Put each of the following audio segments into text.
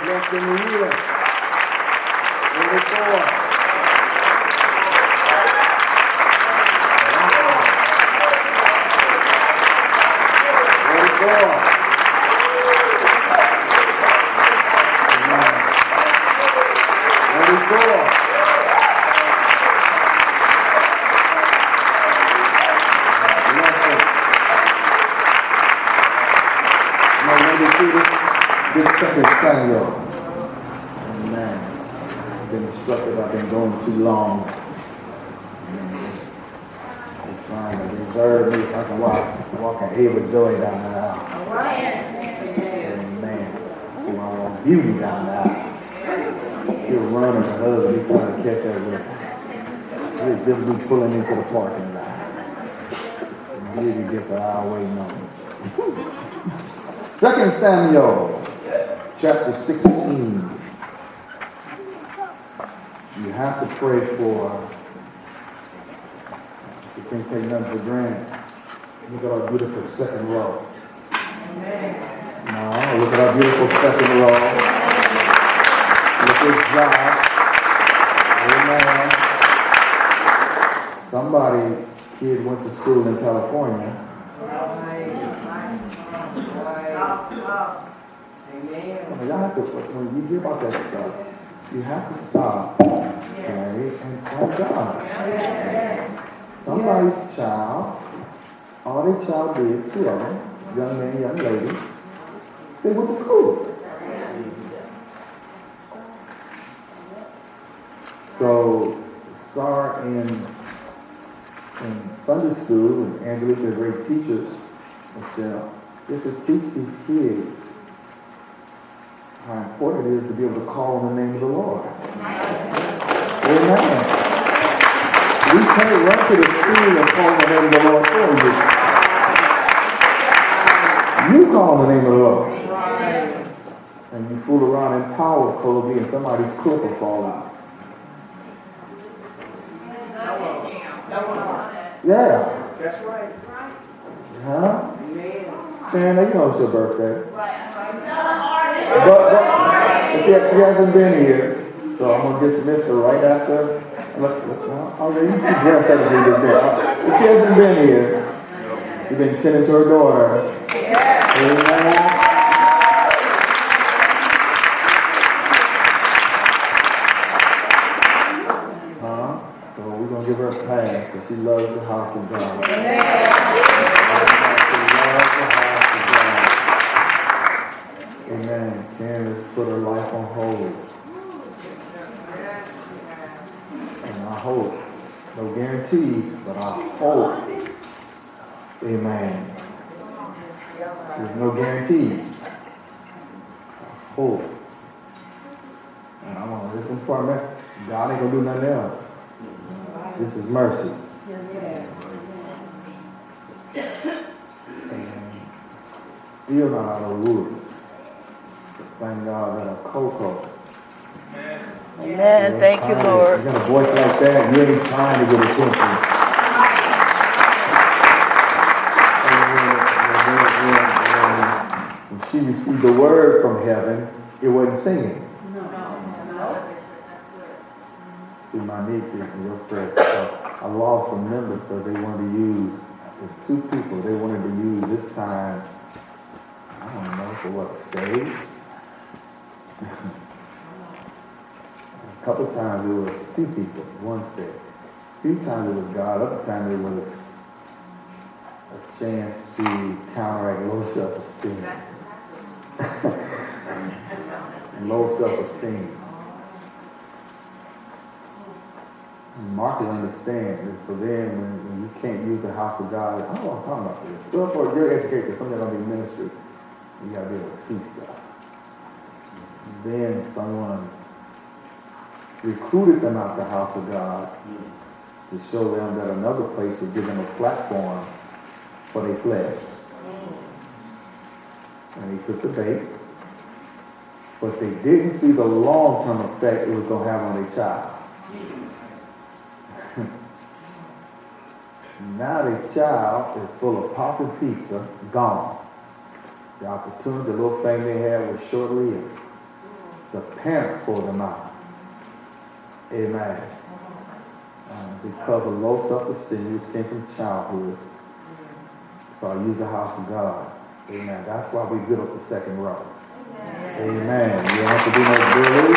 left in the year. 44. 44. This second Samuel. Amen. I've been instructed I've been going too long. It's trying to reserve me so I can walk an Ava Joy down the aisle. Amen. See my own beauty down the aisle. She'll run and her husband, he's trying to catch her with. He'll just be pulling into the parking lot. And beauty get the aisle waiting on him. 2 Samuel. Chapter 16. You have to pray for. You can't take nothing for granted. Look at our beautiful second row. No, look at our beautiful second row. Look at Josh. Amen. Somebody, kid went to school in California. Y'all have to, when you give out that stuff, you have to stop, pray, and thank God. Somebody's child, all their child did, 2 of them, young man, young lady, they went to school. So, start in Sunday school, and Angelica, the great teachers, Michelle, you have to teach these kids how important it is to be able to call on the name of the Lord. Amen. We can't run to the school and call on the name of the Lord for you. You call on the name of the Lord. And you fool around in power, Kobe, and somebody's clip will fall out. Yeah. That's right. Huh? Shanna, you know it's your birthday. But she hasn't been here, so I'm going to dismiss her right after. Look, oh, you can dress up a little bit. If she hasn't been here, you've been tending to her daughter. Amen. So we're going to give her a pass because she loves the house of God. Amen. Candace put her life on hold. And I hope, no guarantees, but I hope. Amen. There's no guarantees. I hope. And I'm on this compartment. God ain't going to do nothing else. This is mercy. And still not out of the woods. Thank God that a Coco. Amen. Thank you, Lord. You got a voice like that, you ain't trying to get attention. When she received the word from heaven, it wasn't singing. No. See, my niece in your press. So I lost some members because they wanted to use, there's 2 people they wanted to use this time, I don't know, for what, stage? A couple of times it was a few people, one stage. A few times it was God, other times it was a chance to counteract low self-esteem. Low self-esteem. Mark will understand. And so then when you can't use the house of God, I don't want to talk about this. Well, for your education, something going to be ministry, you got to be able to see stuff. Then someone recruited them out the house of God to show them that another place would give them a platform for their flesh. And they took the bait, but they didn't see the long-term effect it was going to have on their child. Now their child is full of popping pizza, gone. The opportunity, the little thing they had was short-lived. The parent pulled them out. Amen. Because of low self-esteem, which came from childhood. So I use the house of God. Amen. That's why we built up the second row. Amen. You don't have to do no building.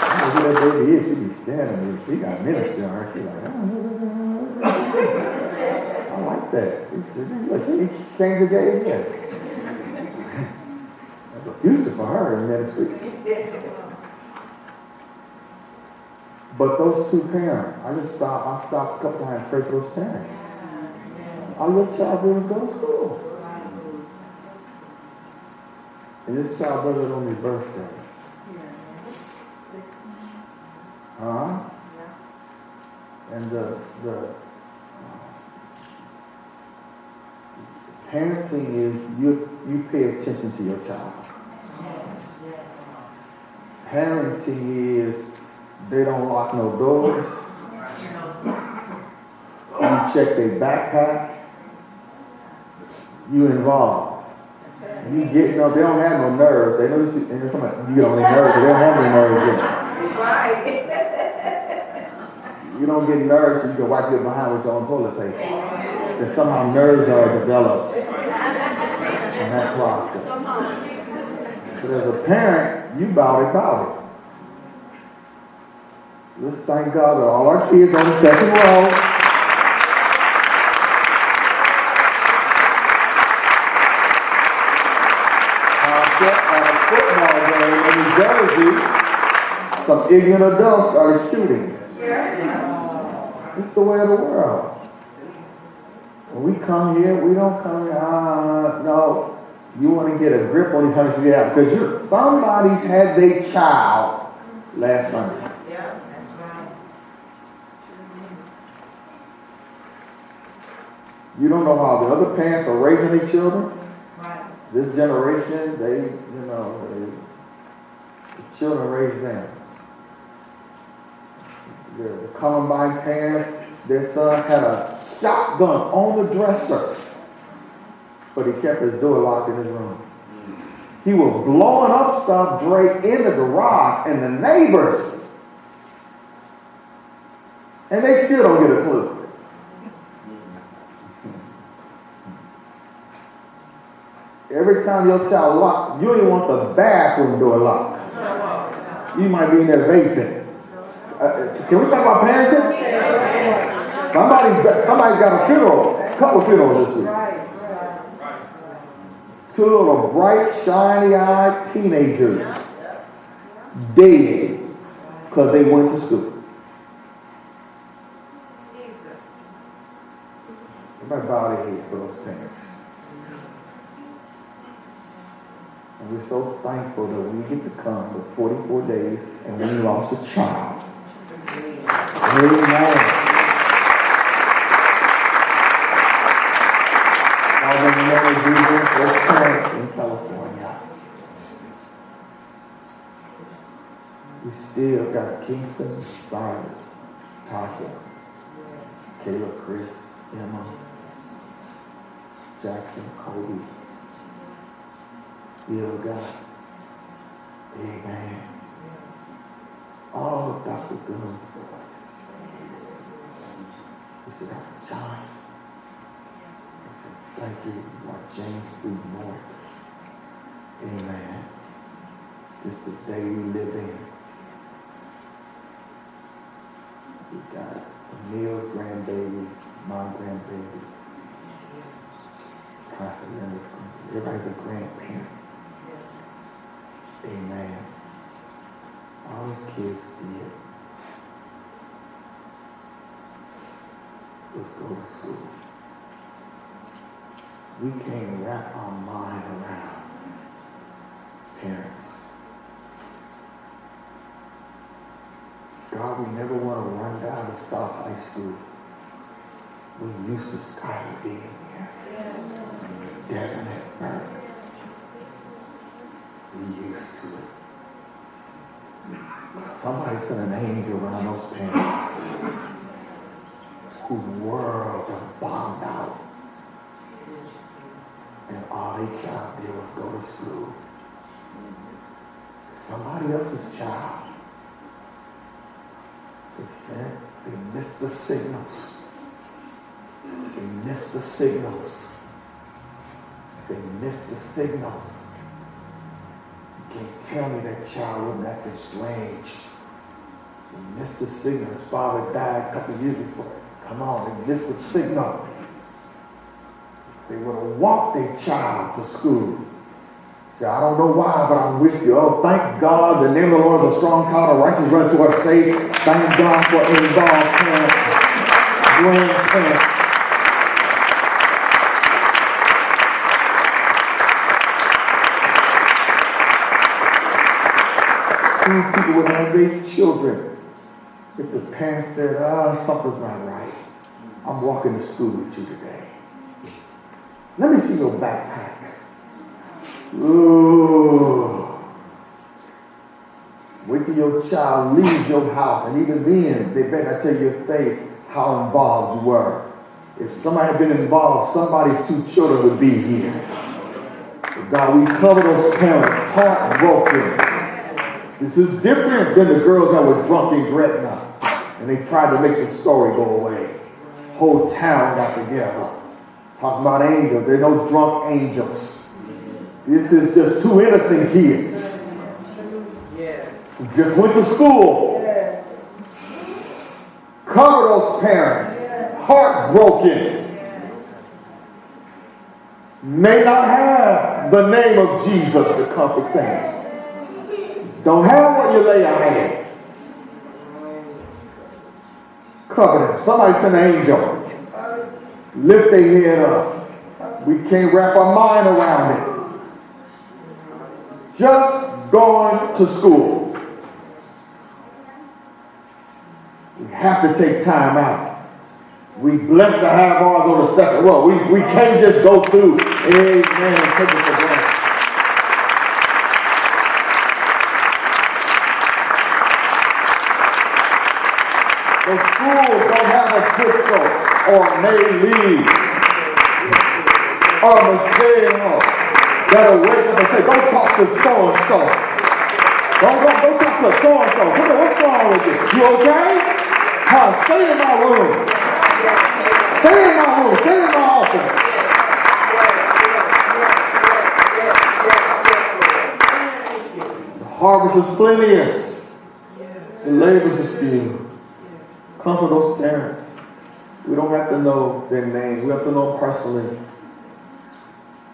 I don't know who that baby is. She be standing there. She got ministry on her. She like, I like that. She changed her gaze yet. That's a future for her in ministry. But those two parents, I stopped a couple times and prayed for those parents. Our little child brothers go to school. And this child brother on his birthday. And the parenting is you pay attention to your child. Parenting is they don't lock no doors. You check their backpack. You involved. You get, they don't have no nerves. They know you get on their nerves. They don't have any nerves yet. Right. You don't get nerves so you can wipe your behind with your own toilet paper. And somehow nerves are developed in that process. But as a parent, you bow it. Let's thank God that all our kids on the second row. At a football game in New Jersey, some ignorant adults started shooting. It's the way of the world. When we come here, we don't come here, no. You want to get a grip on these hundreds of years because somebody's had their child last Sunday. Yeah, that's right. You don't know how the other parents are raising their children. Right. This generation, the children raise them. The Columbine parents, their son had a shotgun on the dresser, but he kept his door locked in his room. He was blowing up stuff, Drake, in the garage, and the neighbors, and they still don't get a clue. Every time your child locked, you don't even want the bathroom door locked. You might be in there vaping. Can we talk about parenting? Somebody's got a funeral, a couple of funerals this week. Two little bright, shiny-eyed teenagers dead because they went to school. Everybody bow their head for those parents. And we're so thankful that we get to come for 44 days and we lost a child. Amen. Father, in the name of Jesus, those parents in California. We still got Kingston, Simon, Tasha, Kayla, Chris, Emma, Jackson, Kobe. Still got, amen, all of Dr. Gunn's boys. We should have John. Thank you, Lord James B. North. Amen. This is the day we live in. We got Emil's grandbaby, my grandbaby, Pastor Leonard's grandbaby. Everybody's a grandparent. Amen. All those kids did. Let's go to school. We can't wrap our mind around parents. God, we never want to run down to South High School. We're used to Skylar being here. Devin at first. We're used to it. Somebody sent an angel around those parents whose world are bombed out. And All they child did was go to school. Somebody else's child. They said they missed the signals. They missed the signals. They missed the signals. You can't tell me that child wasn't acting strange. They missed the signal. His father died a couple of years before. Come on, they missed the signal. They would have walked their child to school. Say, I don't know why, but I'm with you. Oh, thank God. The name of the Lord is a strong tower. The righteous run to our safe. Thank God for involved parents, grandparents. Two people would have their children. If the parents said, something's not right. I'm walking to school with you today. Let me see your backpack. Ooh. Wait till your child leaves your house, and even then, they better not tell your faith how involved you were. If somebody had been involved, somebody's two children would be here. But God, we cover those parents, heartbroken. This is different than the girls that were drunk in Gretna, and they tried to make the story go away. Whole town got together. Talking about angels. There are no drunk angels. This is just two innocent kids who just went to school. Cover those parents. Heartbroken. May not have the name of Jesus to comfort them. Don't have what you lay your hand. Cover them. Somebody send an angel. Lift their head up. We can't wrap our mind around it. Just going to school. We have to take time out. We blessed to have ours on the second row. We can't just go through, amen, and take it for granted. The schools don't have a pistol or May or Michelle that'll wake up and say, go talk to so-and-so. Go talk to so-and-so. What's wrong with you? You okay? Stay in my room. Stay in my room. Stay in my office. The harvest is plenteous. The labors is few. Comfort those parents. We don't have to know their names. We have to know them personally.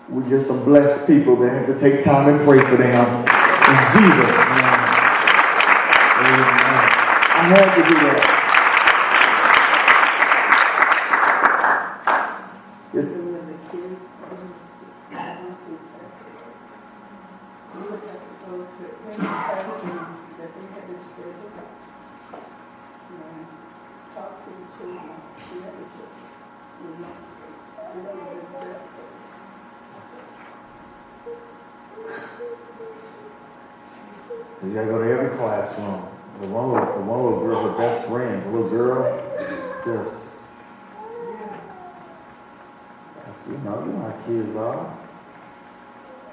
We're just some blessed people that have to take time and pray for them. In Jesus' name. Amen. I had to do that. You gotta go to every classroom. The one little girl, her best friend, the little girl, just, you know how kids are.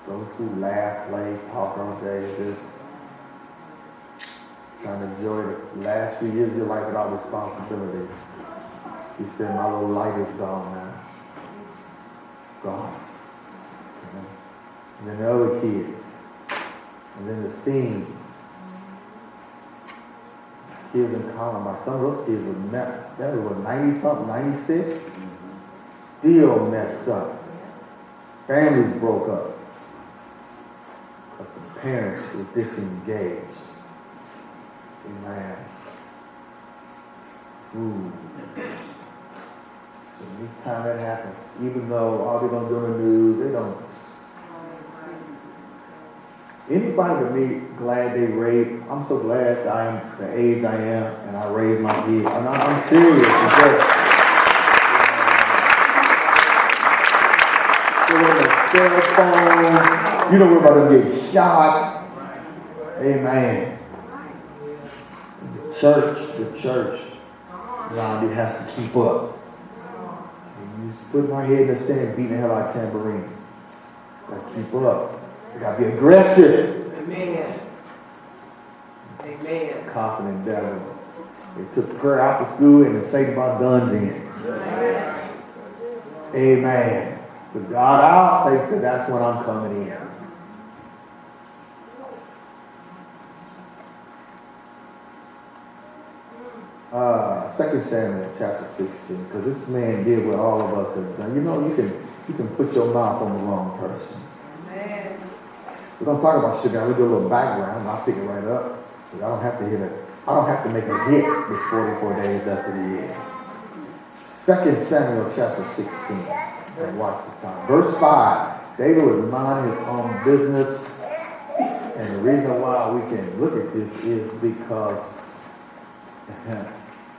Go through, laugh, play, talk all day, just trying to enjoy the last few years of your life without responsibility. She said, my little light is gone now. Gone. And then the other kids. And then the scenes. Kids in Columbine. Some of those kids were messed. They were 90-something, 96. Still messed up. Families broke up. Because the parents were disengaged. Amen. Ooh. So anytime that happens, even though all they're going to do in the news, they don't. Anybody with me glad they raised? I'm so glad that I'm the age I am and I raised my kids. And I'm serious because cell phones, you don't worry about them getting shot. Amen. The church around it has to keep up. You put my head in the sand, beating the hell out of tambourine. Got to keep up. You got to be aggressive. Amen. Amen. Confident devil. They took prayer out of school and the Satan brought guns in. Amen. Took God out, Satan said, that's when I'm coming in. Second Samuel chapter 16, because this man did what all of us have done. You know, you can put your mouth on the wrong person. Amen. We're going to talk about sugar. We do a little background. I'll pick it right up. Because I don't have to hit it. I don't have to make a hit with 44 days after the year. 2 Samuel chapter 16. And watch this time. Verse 5. David would mind his own business. And the reason why we can look at this is because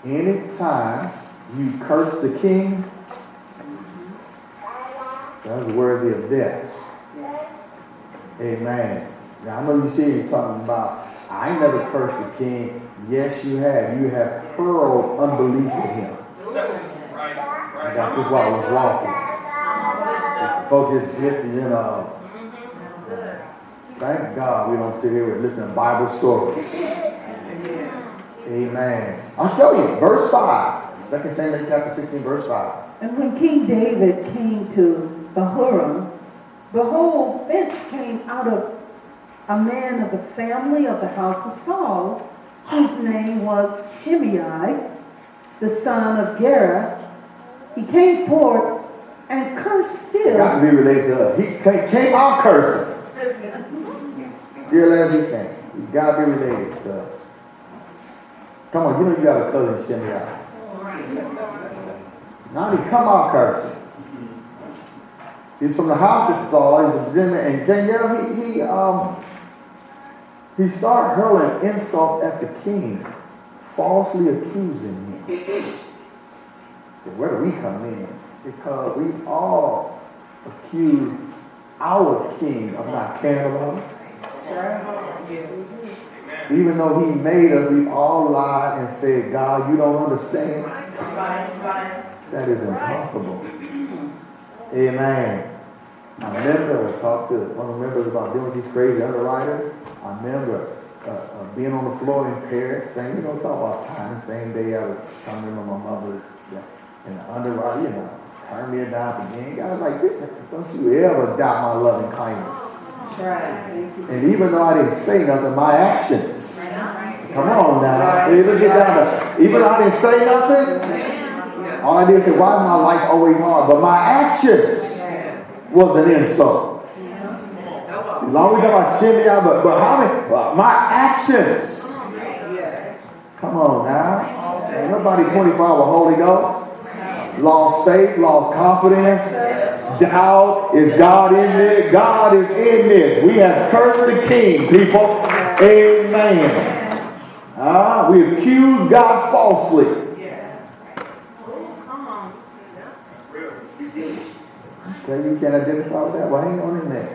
anytime you curse the king, that's worthy of death. Amen. Now I know you see you're talking about, I ain't never cursed the king. Yes, you have. You have hurled unbelief at him. I got this while I was walking. Folks just you know. Thank God we don't sit here and listen to Bible stories. Amen. I'll show you. Verse 5. 2 Samuel chapter 16, verse 5. And when King David came to Bahurim, behold, thence came out of a man of the family of the house of Saul, whose name was Shimei, the son of Gera. He came forth and cursed still. Got to be related to us. He came out cursing. Still as he came. You got to be related to us. Come on, you know you got a cousin Shimei. Now he come out cursing. He's from the house of Saul. He's a Virginia, and Daniel, he started hurling insults at the king, falsely accusing him. So where do we come in? Because we all accuse our king of not caring about us. Even though he made us, we all lied and said, God, you don't understand. That is impossible. Amen. I remember I talked to one of the members about dealing with these crazy underwriters. I remember being on the floor in Paris, saying, you know, talk about time. Same day I was trying to remember my mother and the underwriter, you know, turned me down again. God was like, don't you ever doubt my loving kindness. Right. And even though I didn't say nothing, my actions. Come on now. See, let's get down to, even though I didn't say nothing, all I did was say, why is my life always hard? But my actions was an insult. As long as we talk about Shimei, but how many? My actions. Come on now. Ain't nobody 24 hour Holy Ghost. Lost faith, lost confidence, doubt. Is God in this? God is in this. We have cursed the king, people. Amen. We accuse God falsely. Okay, you can identify with that. Well, hang on in there.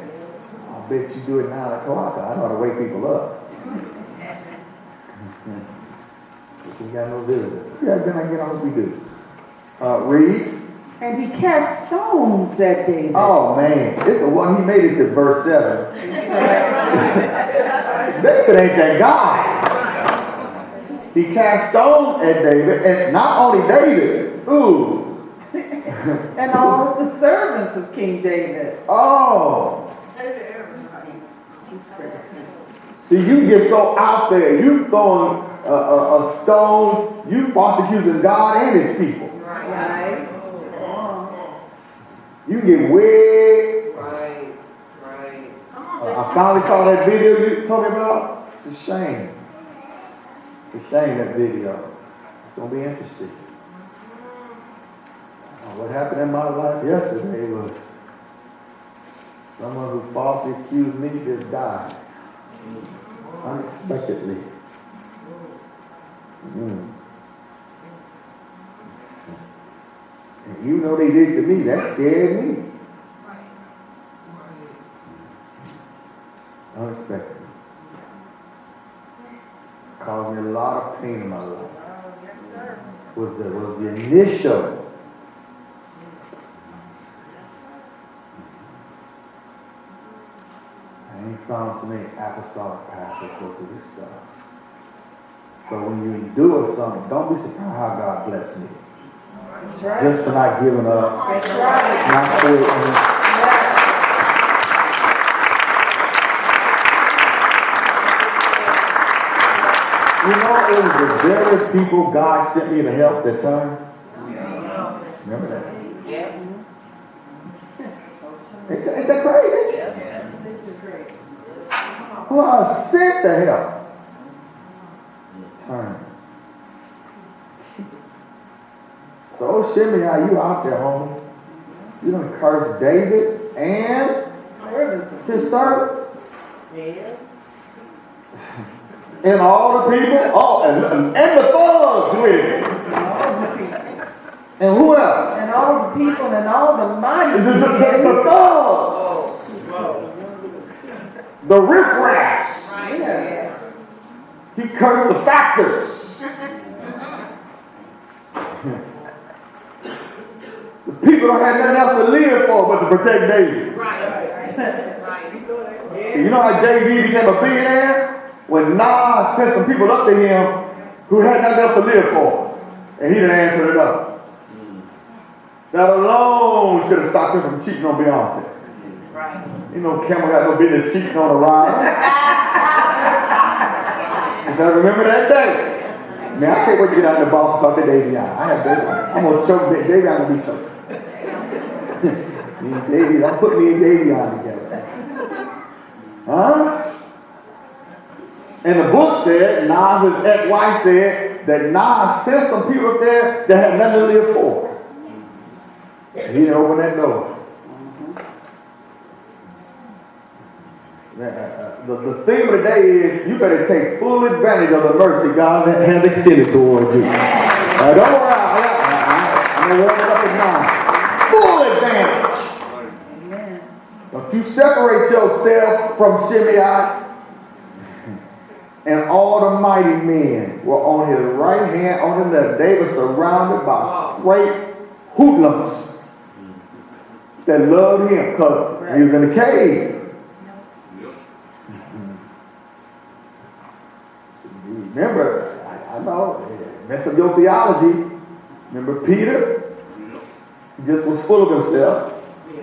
I bet you do it 9 o'clock. I know how to wake people up. We got no visitors. Yeah, then I get on what we do. Read. And he cast stones at David. Oh man, this is one he made it to verse 7. David ain't that guy. He cast stones at David, and not only David, and all of the servants of King David. Oh. See, you get so out there, you throwing a stone, you false accusing God and his people. Right. You can get way. Right. I finally saw that video you told me about. It's a shame. It's a shame, that video. It's going to be interesting. What happened in my life yesterday was someone who falsely accused me just died. Unexpectedly. And even though they did it to me, that scared me. Unexpectedly. Caused me a lot of pain in my life. Was the initial ain't found too many apostolic pastors go through this stuff. So when you endure something, don't be surprised how God bless me. Right. Just for not giving up, not quitting. You know, it was the very people God sent me to help that time. Remember that? Yeah. Ain't that crazy? Who I sent to help. Turn. So, Shimei, you out there, homie. You done cursed David and his servants. Yeah. And all the people. Oh, and the thugs with it. And who else? And all the people and all the mighty The thugs. The riffraffs. Yeah. He cursed the factors. The people don't have nothing else to live for but to protect David. Right. You know how Jay-Z became a billionaire? When Nas sent some people up to him who had nothing else to live for. And he didn't answer it up. That alone should have stopped him from cheating on Beyonce. Right. You know, Camel got no business cheating on a rider. He said, remember that day? Man, I can't wait to get out of the boss and talk to Davey. I have Davey. I'm going to choke Davey. I'm going to be choked. Davey, don't put me and Davey on together. Huh? And the book said, Nas' ex-wife said, that Nas sent some people up there that had nothing to live for. He didn't open that door. The theme of the day is you better take full advantage of the mercy God has extended towards you. Don't worry, I'm going to warm it up at 9. Full advantage. Amen. Don't you separate yourself from Shimei. And all the mighty men were on his right hand, on the left. They were surrounded by straight hoodlums that loved him because he was in the cave. Remember, I know, mess up your theology. Remember Peter? He just was full of himself.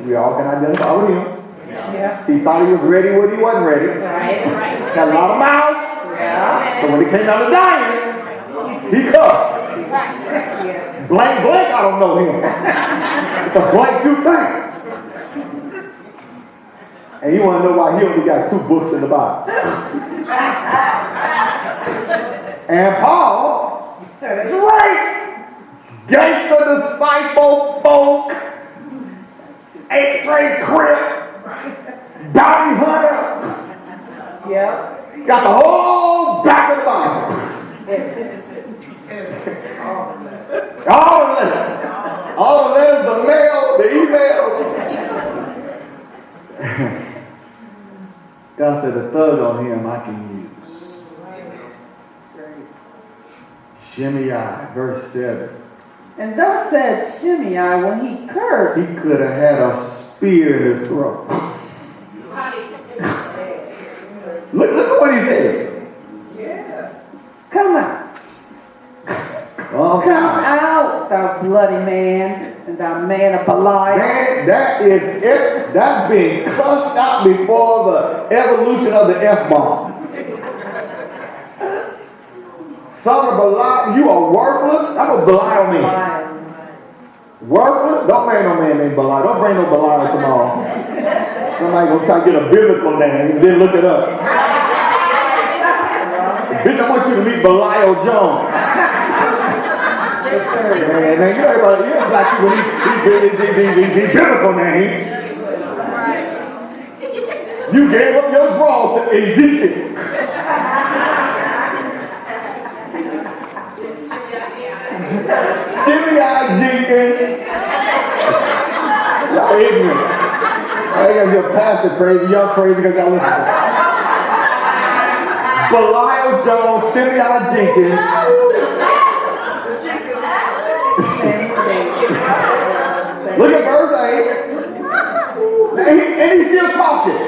We all can identify with him. Yeah. He thought he was ready when he wasn't ready. Right. Had a lot of mouth. Yeah. But when it came down to dying, he cussed. Yeah. Blank, I don't know him. It's a blank you think. And you want to know why he only got 2 books in the Bible. And Paul, that's right, gangster disciple folk, 8th grade crip, bounty hunter. Yeah. Got the whole back of the Bible. All the letters. All the letters, the mail, the emails. God said the thug on him I can use. Shimei, verse 7. And thus said Shimei when he cursed. He could have had a spear in his throat. Look at what he said. Come out. Oh, Come out, thou bloody man, and thou man of Belial. Man, that is it. That's being cussed out before the evolution of the F-bomb. Son of Belial, you are worthless. That's what Belial means. Worthless? Don't marry no man named Belial. Don't bring no Belial tomorrow. Somebody gonna try to get a biblical name and then look it up. Bitch, I want you to meet Belial Jones. Man, you everybody, you black people, these biblical names. You gave up your drawers to Ezekiel. Shimei Jenkins. Y'all ignorant. I got your pastor crazy. Y'all crazy because y'all listen. Belial Jones, Shimei Jenkins. Look at verse 8. And he's still talking.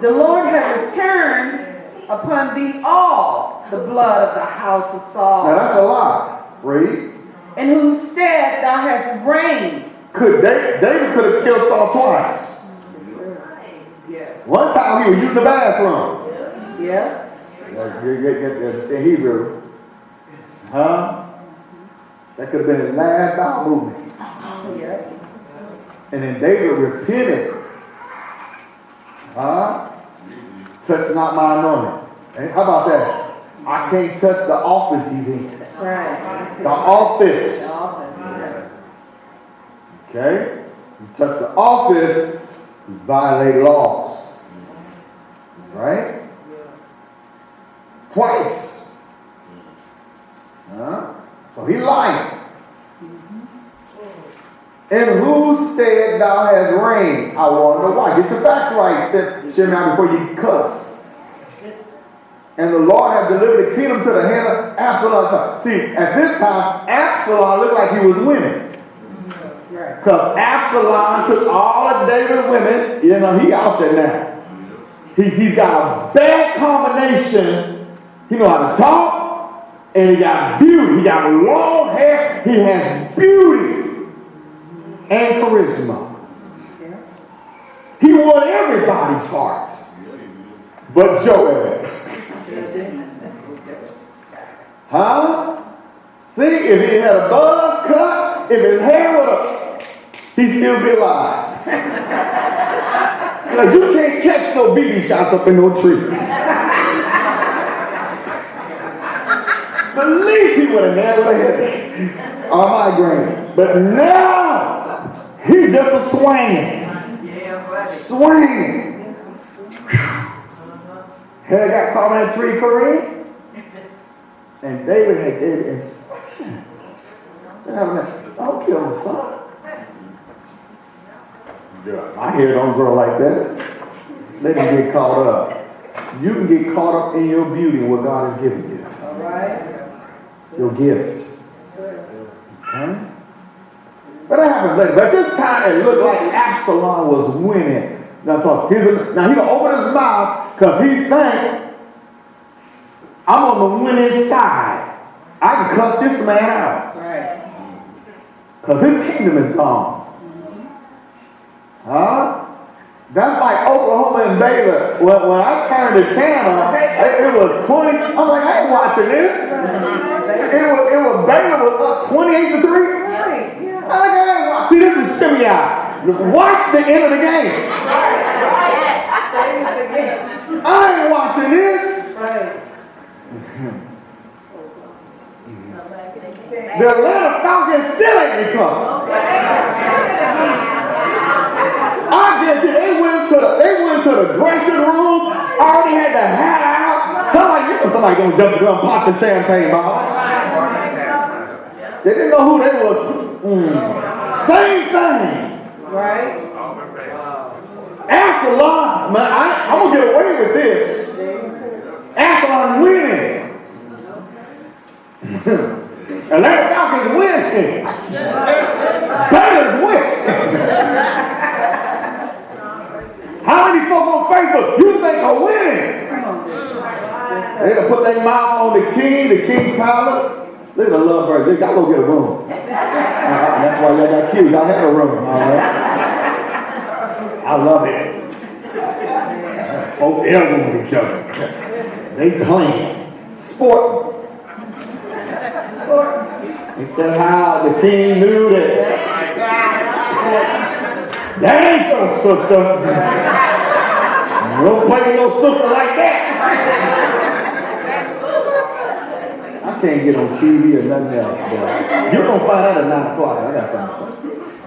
The Lord has upon thee all the blood of the house of Saul. Now that's a lie. Read. In whose stead thou hast reigned. David could have killed Saul twice. One time he was using the bathroom. Yeah. In Hebrew. Huh? That could have been his last bowel movement. Yeah. And then David repented. Touch not my anointing. And how about that? I can't touch the office he's in. That's right. The office. The office. Okay? You touch the office, you violate laws. Right? Twice. So he lied. In whose stead thou hast reigned. I want to know why. Get your facts right, Shimei, before you cuss. And the Lord has delivered the kingdom to the hand of Absalom. See, at this time, Absalom looked like he was winning. Because Absalom took all of David's women. You know, he out there now. He's got a bad combination. He know how to talk. And he got beauty. He got long hair. He has beauty. And charisma. He won everybody's heart. But Joab. Huh? See, if he had a buzz cut, if his hair would have, he'd still be alive. Because you can't catch no BB shots up in no tree. The least he would have nailed a head on migraine. But now, he's just a swinging. Swinging. Hair got caught in a tree, Kareem. And David had did inspection. Don't kill my son. My hair don't grow like that. Let him get caught up. You can get caught up in your beauty and what God has given you. All right. Your gift. Okay? But that happens later. But this time it looked like Absalom was winning. Now he gonna open his mouth because he think I'm on the winning side. I can cuss this man out. Right. Because his kingdom is gone. That's like Oklahoma and Baylor. When I turned the channel, it was 20. I'm like, I ain't watching this. It was Baylor was up 28-3. Right. Yeah. I'm like, I ain't watching. See, this is Shimei. Watch the end of the game. I ain't watching this. Right. The Atlanta Falcons still ain't recovered. I guess they went to the dressing room, already had the hat out. Somebody gonna jump the gun, pop the champagne bottle. They didn't know who they was. Same thing. Right. Absalom, man, I'm gonna get away with this. Absalom winning. Atlanta Falcons winning. Baylor's winning. How many folks on Facebook you think are winning? They done put their mouth on the King's Palace. Look at the lovebirds. They got to go get a room. That's why y'all got cute. Y'all had a room. All right? I love it. Both elbowing each other. They playing. Sport. Ain't that how the king knew that? That ain't your sister. Don't play with no sister like that. I can't get on TV or nothing else. But you're going to find out at 9 o'clock. I got something.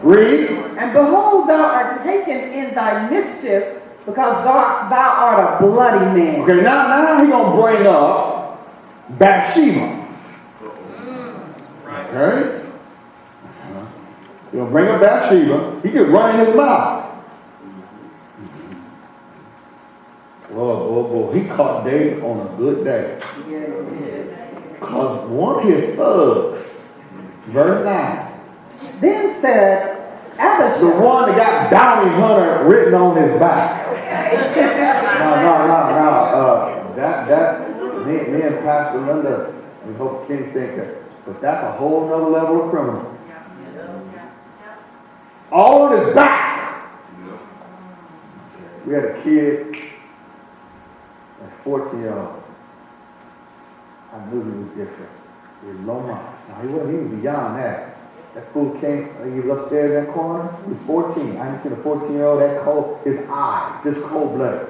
Read. And behold, thou art taken in thy mischief, because thou art a bloody man. Okay, now he's going to bring up Bathsheba. Okay? He's going to bring up Bathsheba. He can run in his mouth. Well, he caught David on a good day. Because one of his thugs, verse 9. Then said Abishai. The one that got bounty hunter written on his back. No. That me and Pastor Linda, we hope Kenny think that. But that's a whole nother level of criminal. All on his back. We had a kid, a 14-year-old. I knew he was different. He was Loma. Now he was beyond that. That fool came, he was upstairs in that corner. He was 14. I didn't see the 14-year-old that cold, his eye, just cold-blooded.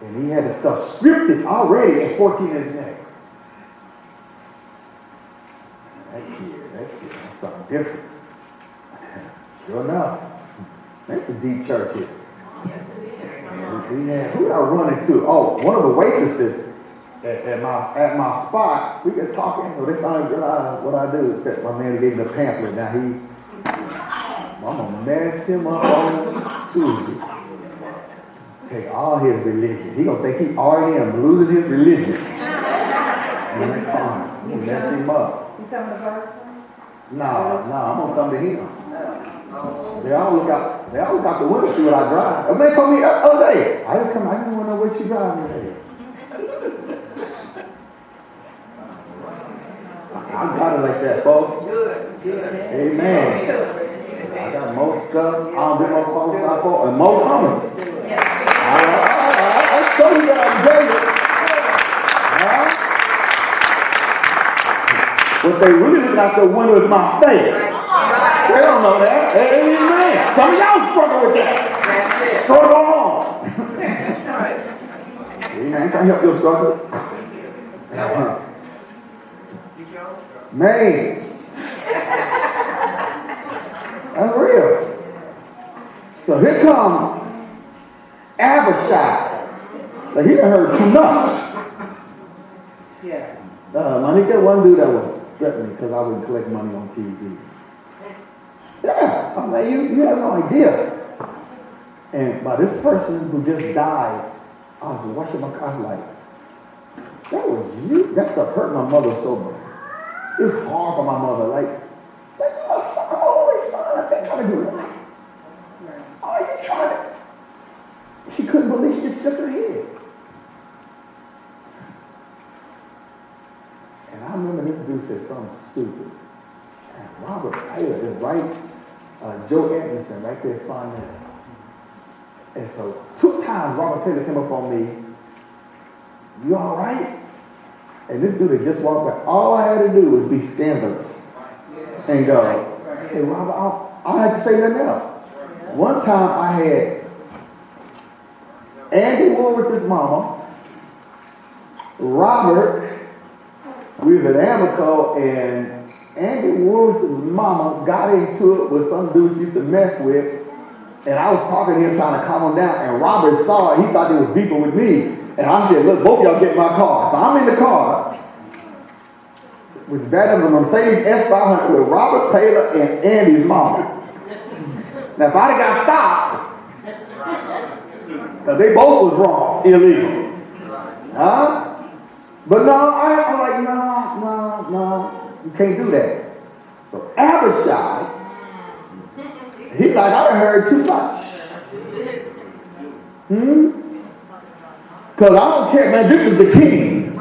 And he had the stuff scripted already at 14 in his neck. That kid, that's something different. Sure enough. That's a deep church here. Who did I run into? Oh, one of the waitresses at my spot. We got talking. So they finally realized what I do. Except my man gave me the pamphlet. Now I'm gonna mess him up on Tuesday. Take all his religion. He gonna think he R.E.M. losing his religion. And that's fine. I'm gonna mess him up. You coming to Burger? No, I'm gonna come to him. They all look out the window to see what I drive. A man told me the other day, I just want to know what you driving today. I got it like that, folks. Good. Amen. I got more stuff. I don't do no qualified for and more coming. I show you that I'm telling you. What they really look out the window is my face. They don't know that. Amen. Some of y'all struggle with that. Struggle on. Amen. Can I help your struggle? Man. That's real. So here comes Abishai. Like he done heard too much. I think that one dude that was threatening because I wouldn't collect money on TV. Yeah, I'm like, you have no idea. And by this person who just died, I was watching my car, I was like, that was you? That stuff hurt my mother so much. It's hard for my mother. Like you my son, I'm always son. I think trying to do it right. Oh, you trying to? She couldn't believe she just shook her head. And I remember this dude said something stupid. And Robert Taylor is right. Joe Edmondson right there flying in. And so 2 times Robert Taylor came up on me. You all right? And this dude had just walked by. All I had to do was be scandalous and go, hey Robert, I don't have to say nothing else. One time I had Andy Warwick's mama, Robert, we was at Amico, and Andy Warwick's mama got into it with some dude she used to mess with, and I was talking to him trying to calm him down, and Robert saw it. He thought he was beefing with me, and I said, look, both of y'all get in my car. So I'm in the car with that was a Mercedes S500 with Robert Taylor and Andy's mama. Now if I'd have got stopped, because they both was wrong, illegal. Huh? But no, I'm like, no, you can't do that. So Abishai, he like, I done heard too much. Because I don't care, man, this is the king.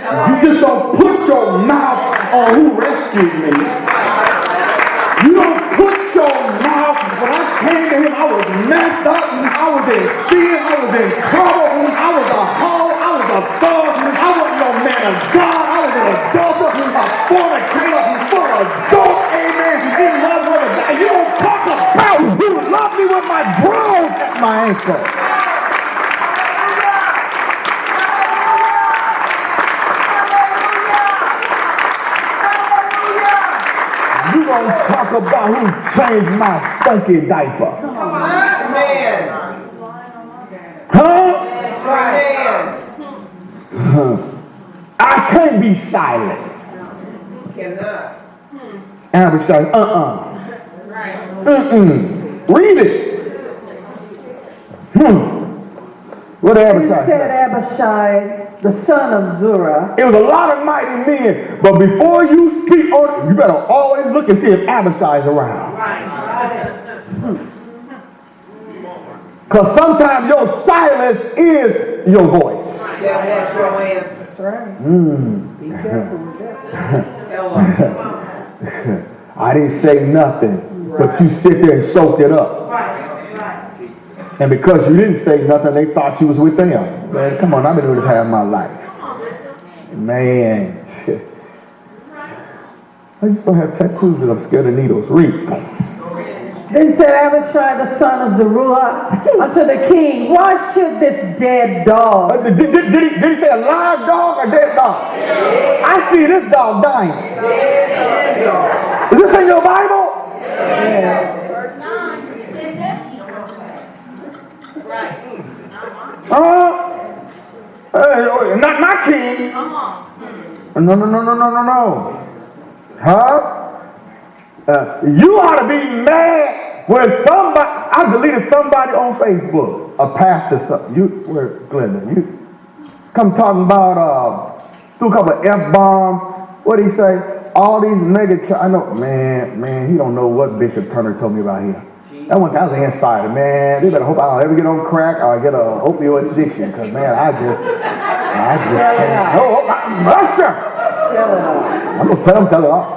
You just don't put your mouth on who rescued me. You don't put your mouth, when I came to him, I was messed up, I was in sin, I was in trouble, I was a hoe, I was a thug, I wasn't no man of God, I was an adulterer, a fornicator, full of dope, amen, in love with a guy. You don't talk about who loved me with my bros at my ankle. You don't talk about who changed my funky diaper. Come on, man. Huh? Man. I can't be silent. Cannot. Abishai, Read it. What did He Abishai said say? Abishai, the son of Zerah. It was a lot of mighty men, but before you speak on it, you better always look and see if Abishai is around. Because Because sometimes your silence is your voice. That's your answer. That's right. Be careful with that. Hello. I didn't say nothing, but you sit there and soak it up. And because you didn't say nothing, they thought you was with them. Man, come on, I've been doing this half my life. Man. I just don't have tattoos because I'm scared of needles. Read. Then said Abishai the son of Zeruiah unto the king, why should this dead dog? Did he say a live dog or dead dog? I see this dog dying. Is this in your Bible? Verse 9. Right. Not my king. Come on. No. Huh? You ought to be mad when somebody, I deleted somebody on Facebook, a pastor, where Glenda, you come talking about, threw a couple of F-bombs, what did he say? All these I know, man, he don't know what Bishop Turner told me about here. That one time I was an insider, man. They better hope I don't ever get on crack or I get a opioid addiction, because man, I just can't. Russia! I'm gonna tell it all.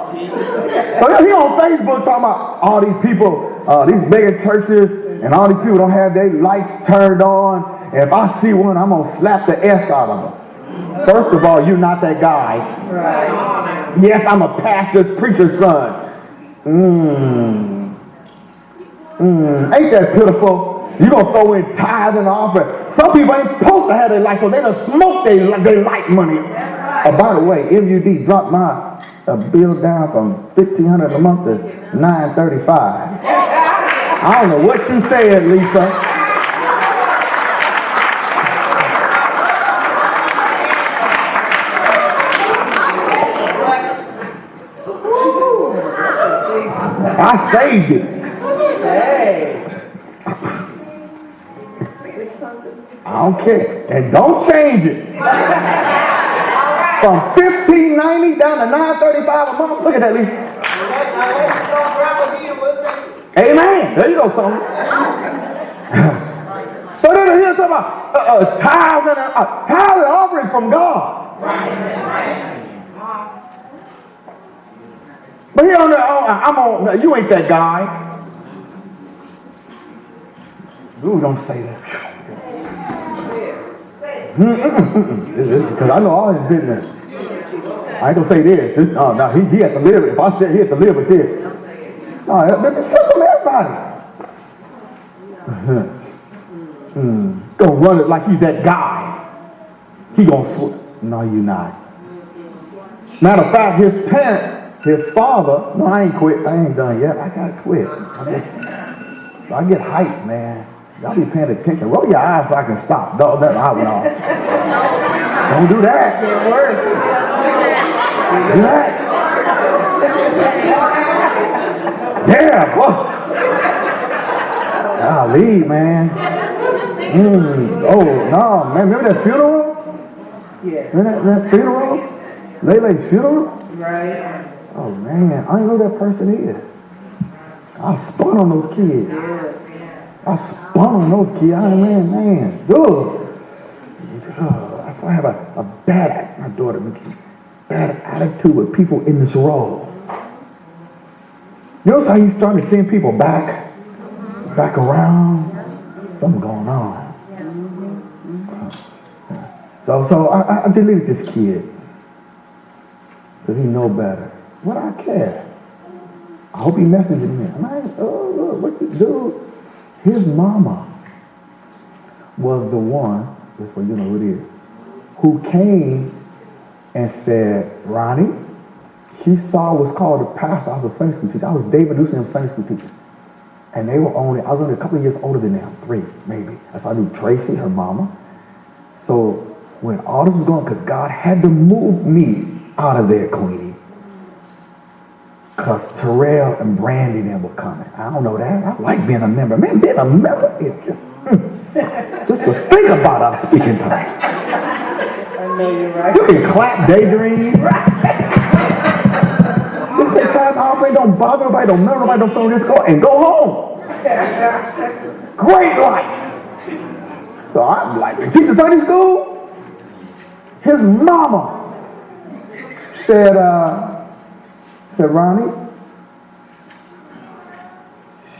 So he on Facebook talking about all these people, these mega churches, and all these people don't have their lights turned on. And if I see one, I'm gonna slap the S out of them. First of all, you're not that guy. Right. Yes, I'm a pastor's preacher's son. Ain't that pitiful? You're going to throw in tithe and offering. Some people ain't supposed to have their light, so they done smoke their light money. Oh, by the way, MUD dropped my bill down from $1,500 a month to $935. I don't know what you said, Lisa. I saved it. I don't care. And don't change it. From $1,590 down to $935 a month. Look at that, Lisa. Amen. There you go, son. So then here's talking about tithe and offering from God. But here on you ain't that guy. Ooh, don't say that. Because I know all his business. I ain't gonna say this. He had to live it. If I said he had to live with this. No, it's from everybody. Gonna run it like he's that guy. He gonna no, you not. Matter of fact, his parents, his father, no, I ain't quit. I ain't done yet. I gotta quit. I get hyped, man. Y'all be paying attention. Roll your eyes so I can stop. Don't do that. Don't do that. Get worse. Do that. Yeah, boy. Golly, man. Oh, no, man. Remember that funeral? Yeah. Remember that funeral? Lele's funeral? Right. Oh, man. I don't know who that person is. I spun on those kids. I spun on those kids. I mean, man. Ugh. I have a bad, my daughter makes a bad attitude with people in this role. You notice how you started seeing people back around? Something going on. So I deleted this kid. Because he know better. What I care? I hope he messages me. I'm like, oh, look, what you do? His mama was the one, just so you know who it is, who came and said, Ronnie, she saw what's called the pastor. I was a Sunday school teacher. I was David Newsom's Sunday school teacher. And they were only, I was only a couple of years older than them, 3 maybe. That's how I knew Tracy, her mama. So when all this was going, because God had to move me out of there, Queenie. Because Terrell and Brandy then were coming. I don't know that. I like being a member. Man, being a member is just to think about us speaking tongues. I know you're right. You can clap, daydream. Just take time offering, don't bother nobody, don't remember nobody, don't sow this call, and go home. Great life. So I'm like, teacher Sunday school? His mama said, Ronnie,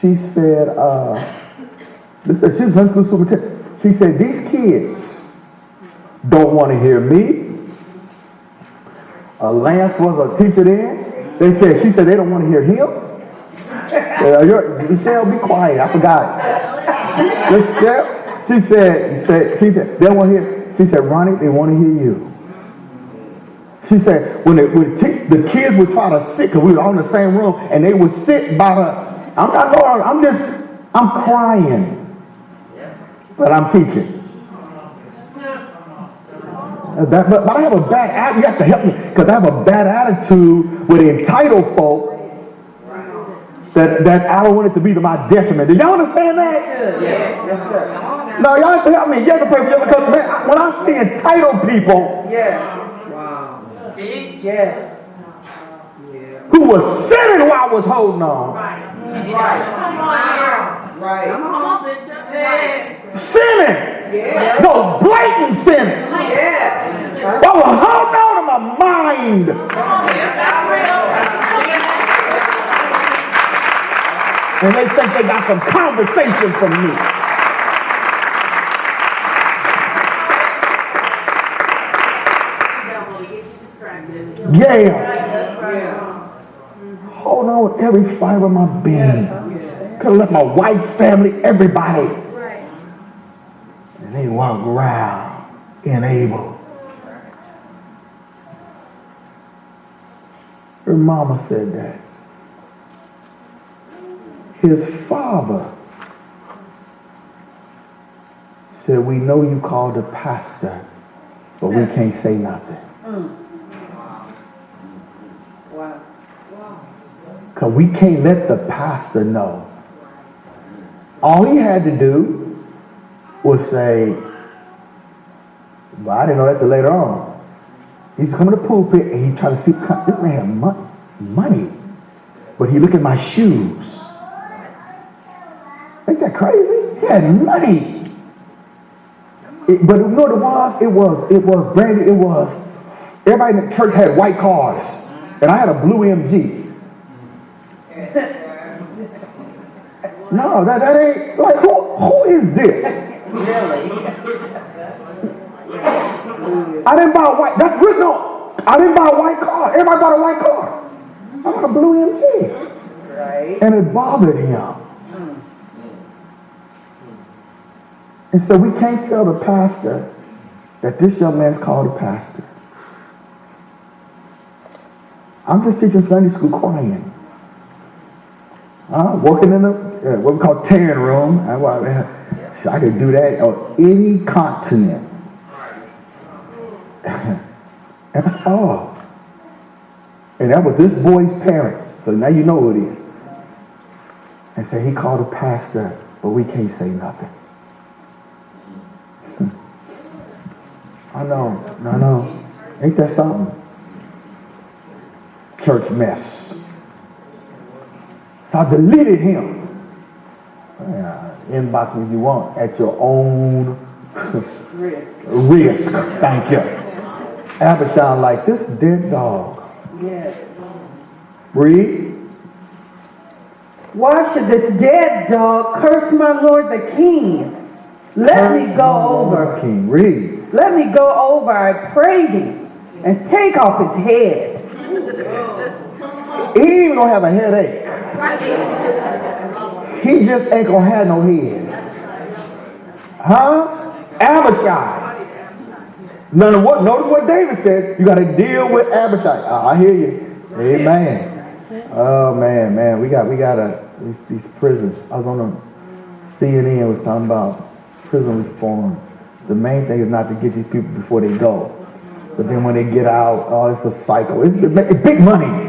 she said, she's Sunday school superintendent. She said, these kids don't want to hear me. Lance was a teacher then. She said they don't want to hear him. Michelle, be quiet. I forgot. She said they don't want to hear. She said, Ronnie, they want to hear you. She said when the kids would try to sit, because we were all in the same room, and they would sit by her. I'm crying, but I'm teaching. But I have a bad attitude. You have to help me, because I have a bad attitude with entitled folk that I don't want it to be to my detriment. Do y'all understand that? Yes. No, y'all have to help me. You have to pray for you, because when I see entitled people who were sinning while I was holding on. Right. Come on, Bishop. Sinning. Yeah. No, blatant sinning. Yeah. I was holding on to my mind. And they think they got some conversation from me. Yeah. Hold on with every fiber of my being. Could have left my wife's family, everybody. And they walk around enabled. Her mama said that. His father said, we know you called a pastor, but we can't say nothing. Because we can't let the pastor know. All he had to do was say, well, I didn't know that till later on. He's coming to the pulpit and he tried to see, this man had money. But he looked at my shoes. Ain't that crazy? He had money. But you know what it was? It was Brandy, everybody in the church had white cars. And I had a blue MG. No, that ain't, like, who is this? Really? I didn't buy a white, that's written on. I didn't buy a white car. Everybody bought a white car. I got a blue MG. Right. And it bothered him. And so we can't tell the pastor that this young man's called a pastor. I'm just teaching Sunday school crying. Working in what we call tearing room. I could do that on any continent. That's all. And that was this boy's parents. So now you know who it is. And say he called a pastor, but we can't say nothing. I know. Ain't that something? Church mess. So I deleted him. Inbox me if you want, at your own risk. Thank you. Albert sound like this dead dog. Yes. Read. Why should this dead dog curse my Lord the King? Let me go over. King. Read. Let me go over, I pray thee, and take off his head. He ain't even gonna have a headache. He just ain't gonna have no head. Huh? Abishai. Notice what David said. You gotta deal with Abishai. I hear you. Amen. Oh man. We got these prisons. I was on the CNN was talking about prison reform. The main thing is not to get these people before they go. But then when they get out, it's a cycle. It's big money.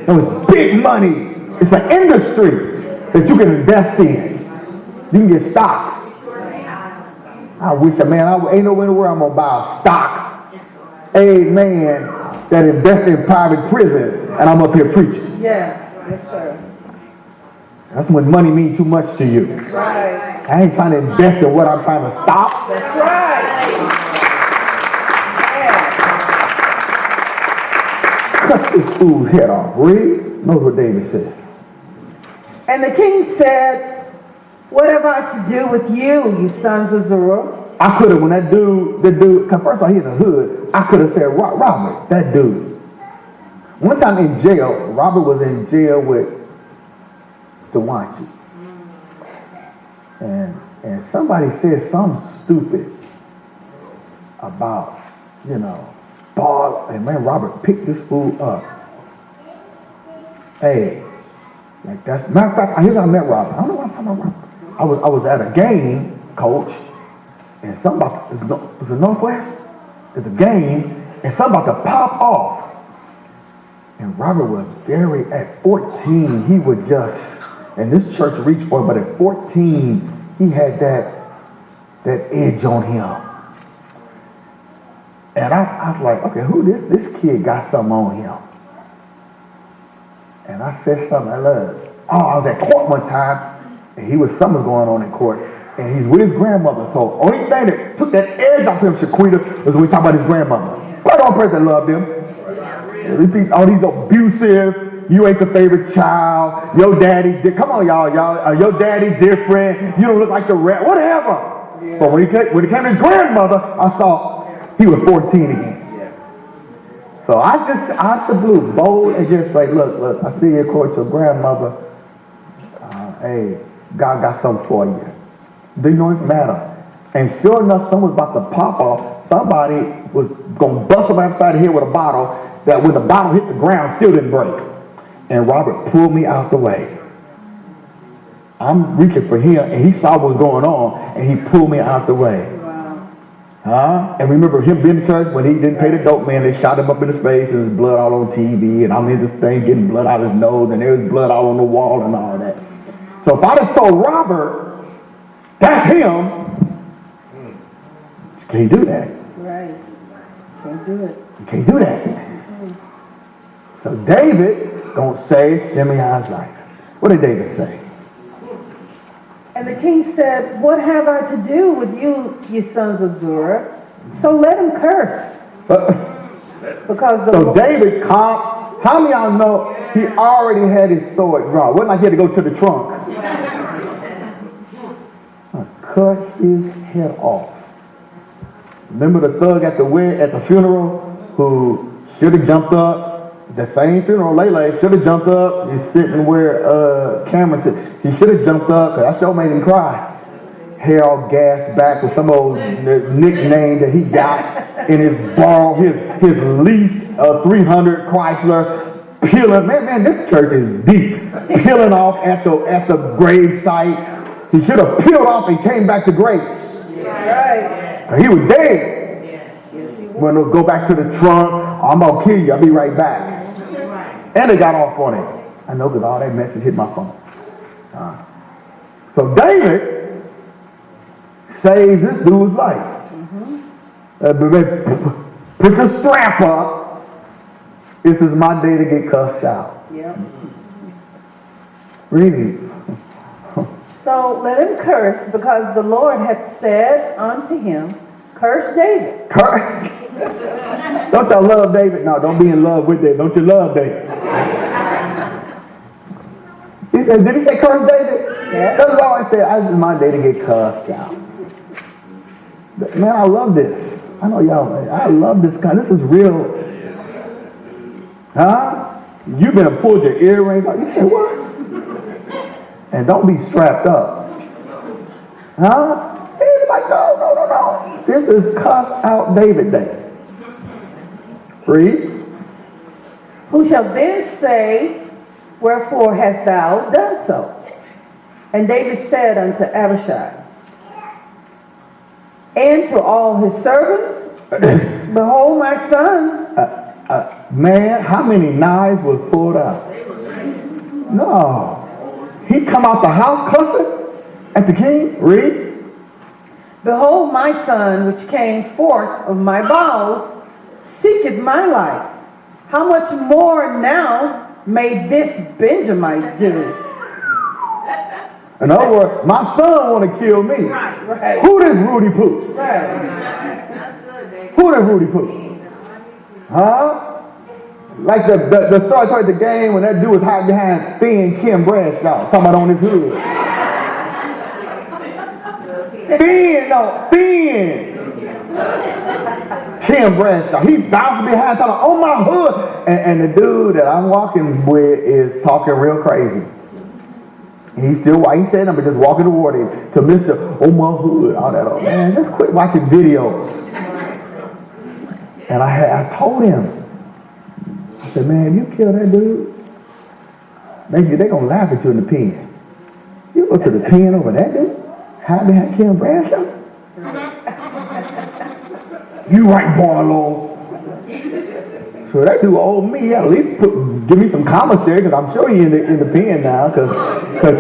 No, it's big money. It's an industry that you can invest in. You can get stocks. I wish ain't nowhere in the world I'm going to buy a stock. Amen. That invests in private prison and I'm up here preaching. Yes, sir. That's when money means too much to you. That's right. I ain't trying to invest in what I'm trying to stop. That's right. Yeah. Cut this fool's head off. Read. Notice what David said. And the king said, what have I to do with you, you sons of Zerubbabel? I could have, when that dude, because first of all, he in the hood, I could have said, Robert, that dude. One time in jail, Robert was in jail with the Wanchi. And somebody said something stupid about, ball. And man, Robert picked this fool up. Hey, like that's, matter of fact, here's how I met Robert. I don't know why I'm talking about Robert. I was at a game, coach, and something about, it was the Northwest? It's a game, and something about to pop off. And Robert was at 14, he would just, and this church reached for him, but at 14, he had that edge on him. And I was like, okay, who this kid got something on him? And I said something I loved. Oh, I was at court one time, and something was going on in court, and he's with his grandmother. So only thing that took that edge off him, Shaquita, was when we talk about his grandmother. But the only person that loved him. All these abusive, you ain't the favorite child, your daddy, come on y'all, your daddy's different, you don't look like the rest, whatever. Yeah. But when he came to his grandmother, I saw he was 14 again. Yeah. So I just, out the blue, bold, and just like, look, I see you court your grandmother. Hey, God got something for you. Didn't know it matter. And sure enough, someone was about to pop off. Somebody was going to bust him upside the head with a bottle that when the bottle hit the ground, still didn't break. And Robert pulled me out the way. I'm reaching for him, and he saw what was going on, and he pulled me out the way. Wow. And remember him being in church when he didn't pay the dope man, they shot him up in his face, and there's blood all on TV, and I'm in this thing getting blood out of his nose, and there's blood all on the wall and all that. So if I'd have told Robert, that's him, you can't do that. Right. Can't do it. You can't do that. So David don't save Simeon's life. What did David say? And the king said, what have I to do with you, ye sons of Zerubbabel? So let him curse. Because so David, how many of y'all know he already had his sword drawn? Wasn't like he had to go to the trunk. Cut his head off. Remember the thug at the funeral who should have jumped up? The same funeral, Lele should have jumped up. He's sitting where Cameron sits. He should have jumped up because that show made him cry. Hair all gassed back with some old nickname that he got in his lease 300 Chrysler. Peeling, man, this church is deep. Peeling off at the grave site. He should have peeled off and came back to grace. Right. He was dead. When they'll go back to the trunk, I'm gonna kill you. I'll be right back. And they got off on it. I know because all that message hit my phone. So David saves this dude's life. Put your strap up. This is my day to get cussed out. Yep. Really? So let him curse, because the Lord had said unto him, curse David. Don't y'all love David? No, don't be in love with David. Don't you love David? He said, did he say curse David? Yeah. The Lord said, this is my day to get cussed out. Man, I love this. I know y'all, I love this kind. This is real. Huh? You've been pulled your earrings out. You say, what? And don't be strapped up. Huh? He's like, no. This is cuss out David Day. Read. Who shall then say, wherefore hast thou done so? And David said unto Abishai, and to all his servants, behold my son. Man, how many knives was pulled out? No. He come out the house cussing at the king. Read. Behold my son, which came forth of my bowels, seeketh my life. How much more now may this Benjamite do? In other words, my son want to kill me. Right. Who this Rudy Poo? Right. Who this Rudy Poo? Huh? Like the Star Trek the game when that dude was hiding behind thin Kim Bradshaw, talking about on his hood. Thin. Kim Bradshaw. He bounced behind talking on my hood. And the dude that I'm walking with is talking real crazy. He said I'm just walking toward him to Mr. Omaha Hood, all that. Oh man, just quit watching videos. And I told him, I said, man, if you kill that dude, they're gonna laugh at you in the pen. You go to the pen over that dude, hide behind Kim Bradshaw. You right, Barlow. So that dude owed me at least give me some commissary, because I'm sure he's in the pen now, because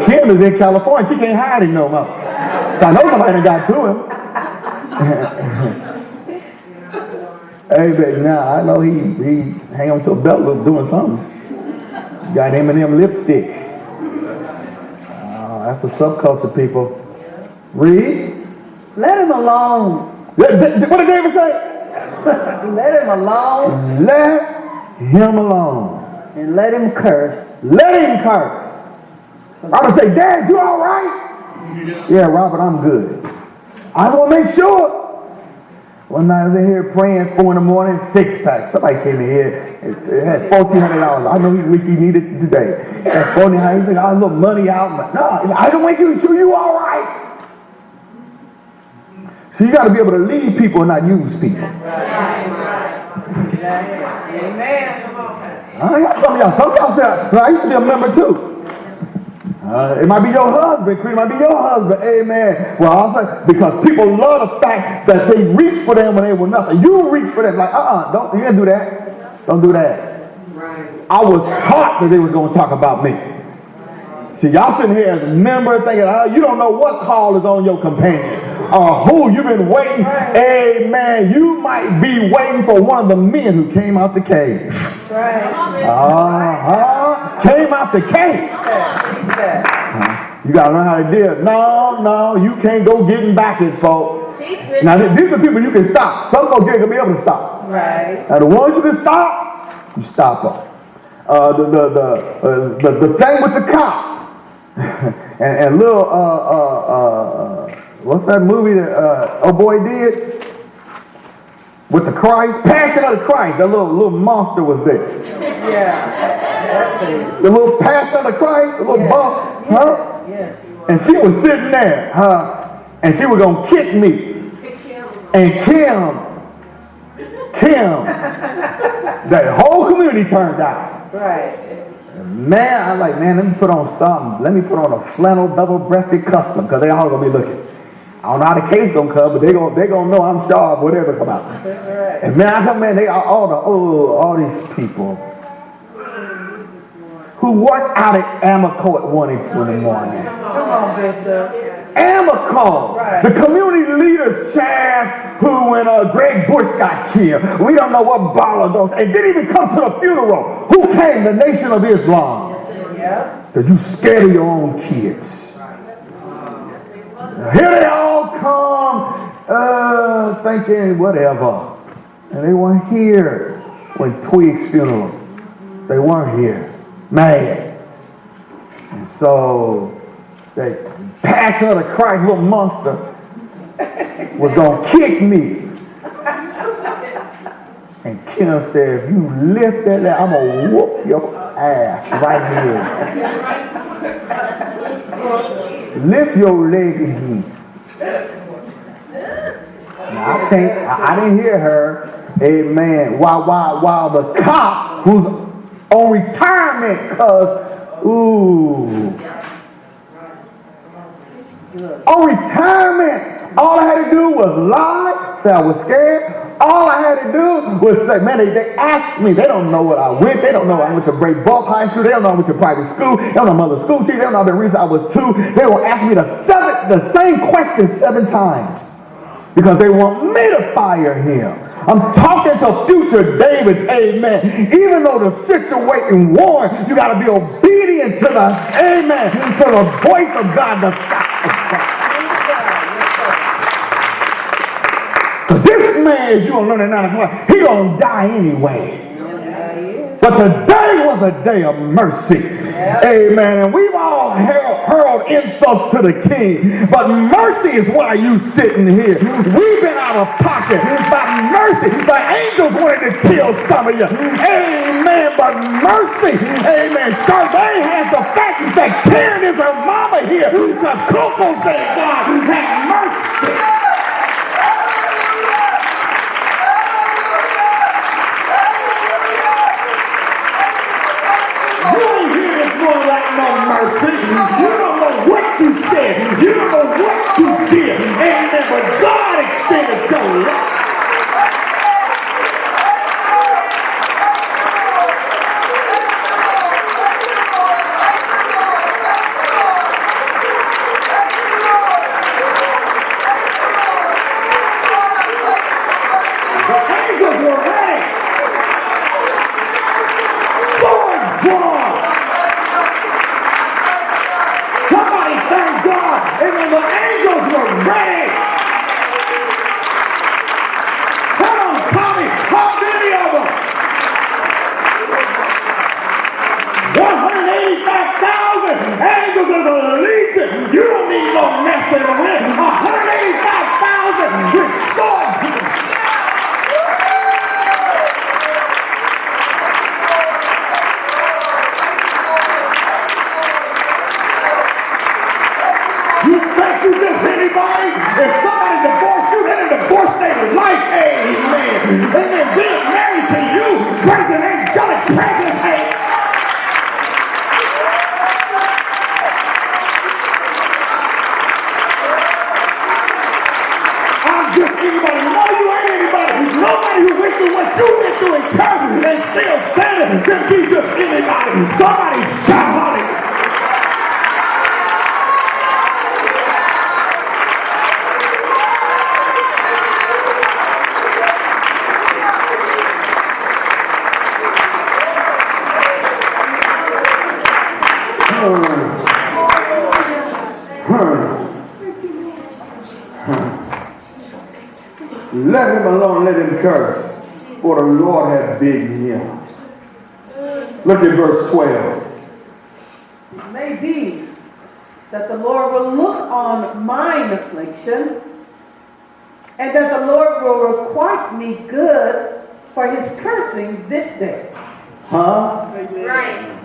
Kim is in California. She can't hide him no more. So I know somebody done got to him. Hey, but now I know he hang on to a belt loop doing something. Got M&M lipstick. Oh, that's a subculture, people. Read. Let him alone. What did David say? Let him alone. Let him alone. And let him curse. Let him curse. Robert say, Dad, you all right? Yeah, Robert, I'm good. I want to make sure. One night I was in here praying 4 in the morning, 6-pack. Somebody came in here. It had $1,400. I know he wished he needed it today. That $1,400, he took all a little money out. But no, I don't want you to sure you all right. So you got to be able to lead people and not use people. Amen. Some of y'all say, I used to be a member too. It might be your husband, it might be your husband, amen. Well, also, because people love the fact that they reach for them when they were nothing. You reach for them, like, you can't do that. Don't do that. Right. I was taught that they was going to talk about me. See, y'all sitting here as a member thinking, you don't know what call is on your companion. Who you've been waiting. Amen. You might be waiting for one of the men who came out the cave. Right. Came out the cave. You got to learn how to deal. No, you can't go getting back it, folks. Now, these are people you can stop. Some folks ain't going to be able to stop. Right. Now, the ones you can stop, you stop them. The thing with the cop. and little, what's that movie that old boy did? With the Christ? Passion of the Christ. That little monster was there. Yeah. The little Passion of the Christ, the little bump. Huh? Yes. And she was sitting there, and she was going to kick me. And Kim, that whole community turned out. Right. Man, I'm like, let me put on something. Let me put on a flannel double-breasted custom, because they all going to be looking. I don't know how the case going to come, but they gonna know I'm sharp, whatever come out. Right. And man, I come in, they are all these people who work out at Amico at 1 and 2 in the morning. Come on, Bishop. Amico, Right. the community leaders charged who when Greg Bush got killed. We don't know what baller goes. And didn't even come to the funeral. Who came? The Nation of Islam. Yeah. Because you scared of your own kids. Here they all come thinking whatever. And they weren't here when Twig's funeral. They weren't here. Mad. And so the Passion of the Christ, little monster, was going to kick me. And Kim said, if you lift that leg, I'm going to whoop your ass right here. Lift your leg again. Now, I didn't hear her. Amen. While the cop who's on retirement, on retirement, all I had to do was lie, say I was scared. All I had to do was say, man, they asked me. They don't know what I went. They don't know I went to Break Bulk High School. They don't know I went to private school. They don't know my other school teacher. They don't know the reason I was 2. They will ask me the same question 7 times because they want me to fire him. I'm talking to future Davids, amen. Even though the situation war, you got to be obedient to the, amen, to the voice of God, the sacrifice. Because this man, as you're going to learn at 9 o'clock, he going to die anyway. But today was a day of mercy. Amen. And we've all hurled insults to the king. But mercy is why you sitting here. We've been out of pocket. By mercy, the angels wanted to kill some of you. Amen. But mercy, amen. Charmaine has the fact that Karen is her mama here. Because Coco said, God, have mercy. No mercy. You don't know what you said. You don't know what you did. Amen. But God extended your life. The angels were ready. Swords drawn. Thank God. Amen. The angels were ready. Come on, Tommy. How many of them? 185,000 angels is a legion. You don't need no messing with 185,000 with swords. If somebody divorced you, they didn't divorce their life, amen. Amen. Being married to you brings an angelic presence, hey. I'm just anybody. No, you ain't anybody. Nobody who went through what you went through in church and still standing can be just anybody. Somebody shout hallelujah. Let him alone, let him curse, for the Lord has bidden him. Look at verse 12. It may be that the Lord will look on mine affliction, and that the Lord will requite me good for his cursing this day. Huh? Right.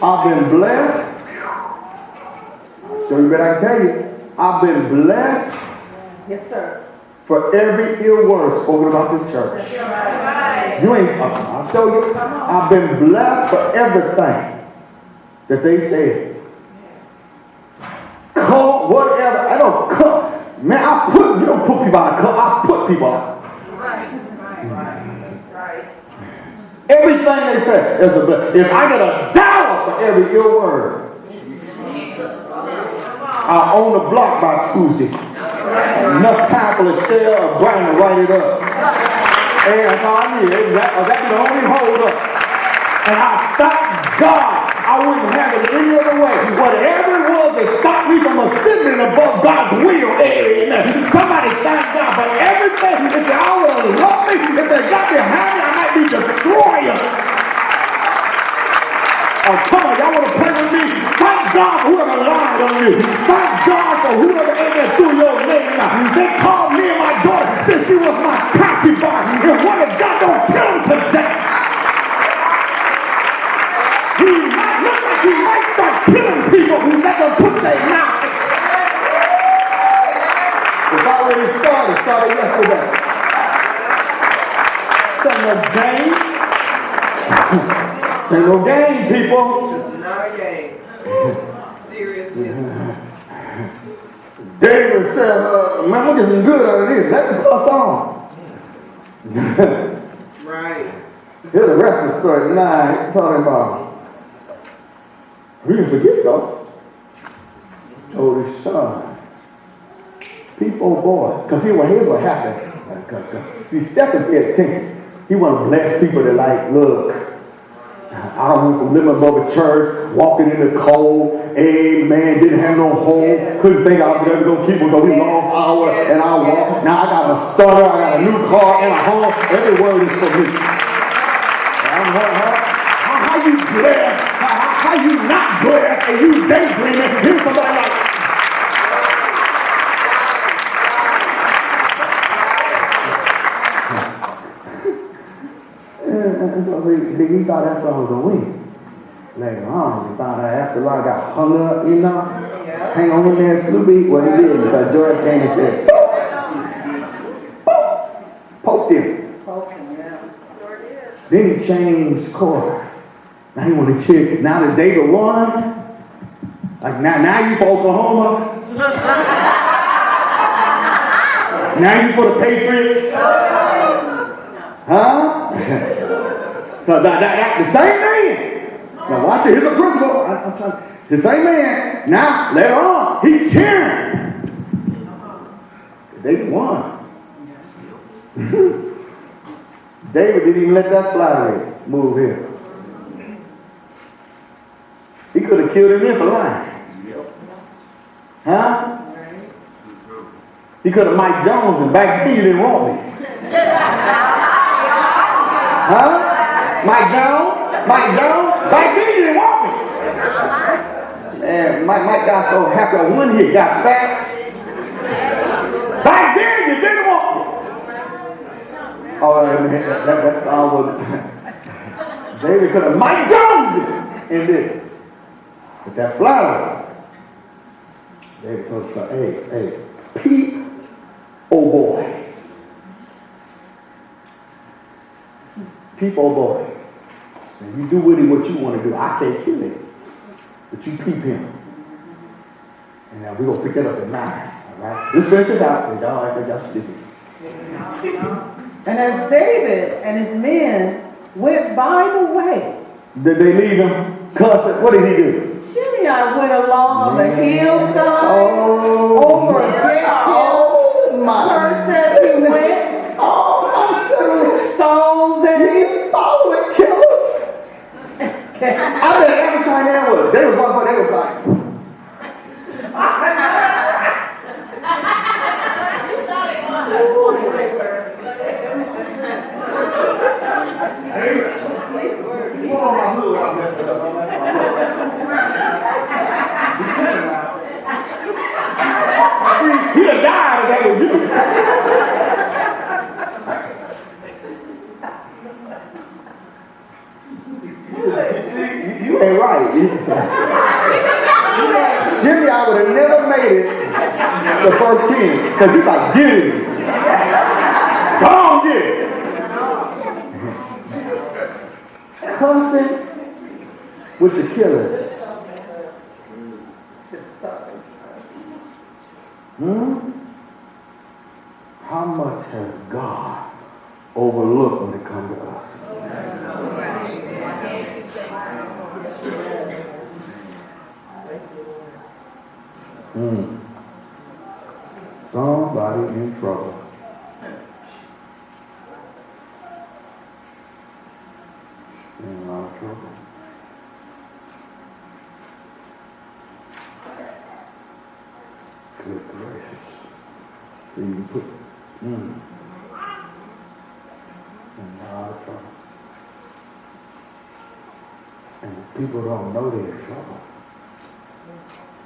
I've been blessed. So you better I tell you, I've been blessed. Yes, sir. For every ill word spoken about this church. You ain't, I'll show you. I've been blessed for everything that they said. Call whatever. I don't cut. Man, you don't put people out of cut. I put people out. Right. Everything they said is a blessing. If I get $1 for every ill word, I'll own the block by Tuesday. Enough time for the shell or Brian to write it up. And that's all I need. That can only hold up. And I thank God I wouldn't have it any other way. Whatever it was that stopped me from ascending above God's will. Amen. Somebody thank God for everything. If they all would have loved me, if they got behind me, I might be destroyer. Oh, come on, y'all want to play with me? Thank God for whoever lied on you. Thank God for whoever amen threw your name out. They called me and my daughter since she was my concubine. And what if God don't kill him today? He might look like he might start killing people who let them put their mouth. It's already started yesterday. It's no game. It's no game, people. It's not a game. Serious business. David said, man, I'm getting good out of this. Let me cuss on. Right. Here's the rest of the story. Now, he's talking about, we didn't forget though. Told his son, peace, old boy. Because here's what happened. Because see, Stephen paid attention. He want to bless people that like, look, I don't want to live above a church, walking in the cold, amen, didn't have no home, couldn't think I was ever going to keep it because we lost our and our walk. Now I got a starter, I got a new car and a home. Every word is for me. How you blessed? How you not blessed and you daydreaming? Here's somebody like, he thought that's what I was going to win. Later on, he found out after I got hung up, you know, hang on in there, Snoopy. What he did, because George came and said, poked him. Then he changed course. Now he want to cheer. Now that David won, like now you for Oklahoma. Now you for the Patriots. Huh? Because the same man. Now watch it. Here's the principle. I'm trying. The same man. Now later on, he's cheering. David won. David didn't even let that fly move him. He could have killed him in for lying. Huh? He could have Mike Jones and back then you didn't want me. Huh? Mike Jones? Back then you didn't want me. Man, Mike got so happy on one hit, got fat. Back then you didn't want me. Oh, that's all. David could have Mike Jones in this. But that flower, David told us, hey, peep, oh boy. Peep, oh boy. And you do with him what you want to do. I can't kill him. But you peep him. And now we're going to pick that up at 9. All right? Let's finish this out. And y'all, I think y'all sleeping. And as David and his men went by the way, Did they leave him cussing? What did he do? Shimei went along on the hillside over against him. Cursed as he went. Threw stones at him. He following killers. I bet every time they was one, they was like. He'd have died if that was you. You ain't right. Shimei would have never made it the first king because he's like, get it. Come on, get it. Cussing with the killers. How much has God overlooked when it comes to us? Somebody in trouble. In a lot of trouble. Good gracious. So you can put in a lot of trouble. And if people don't know they're in trouble,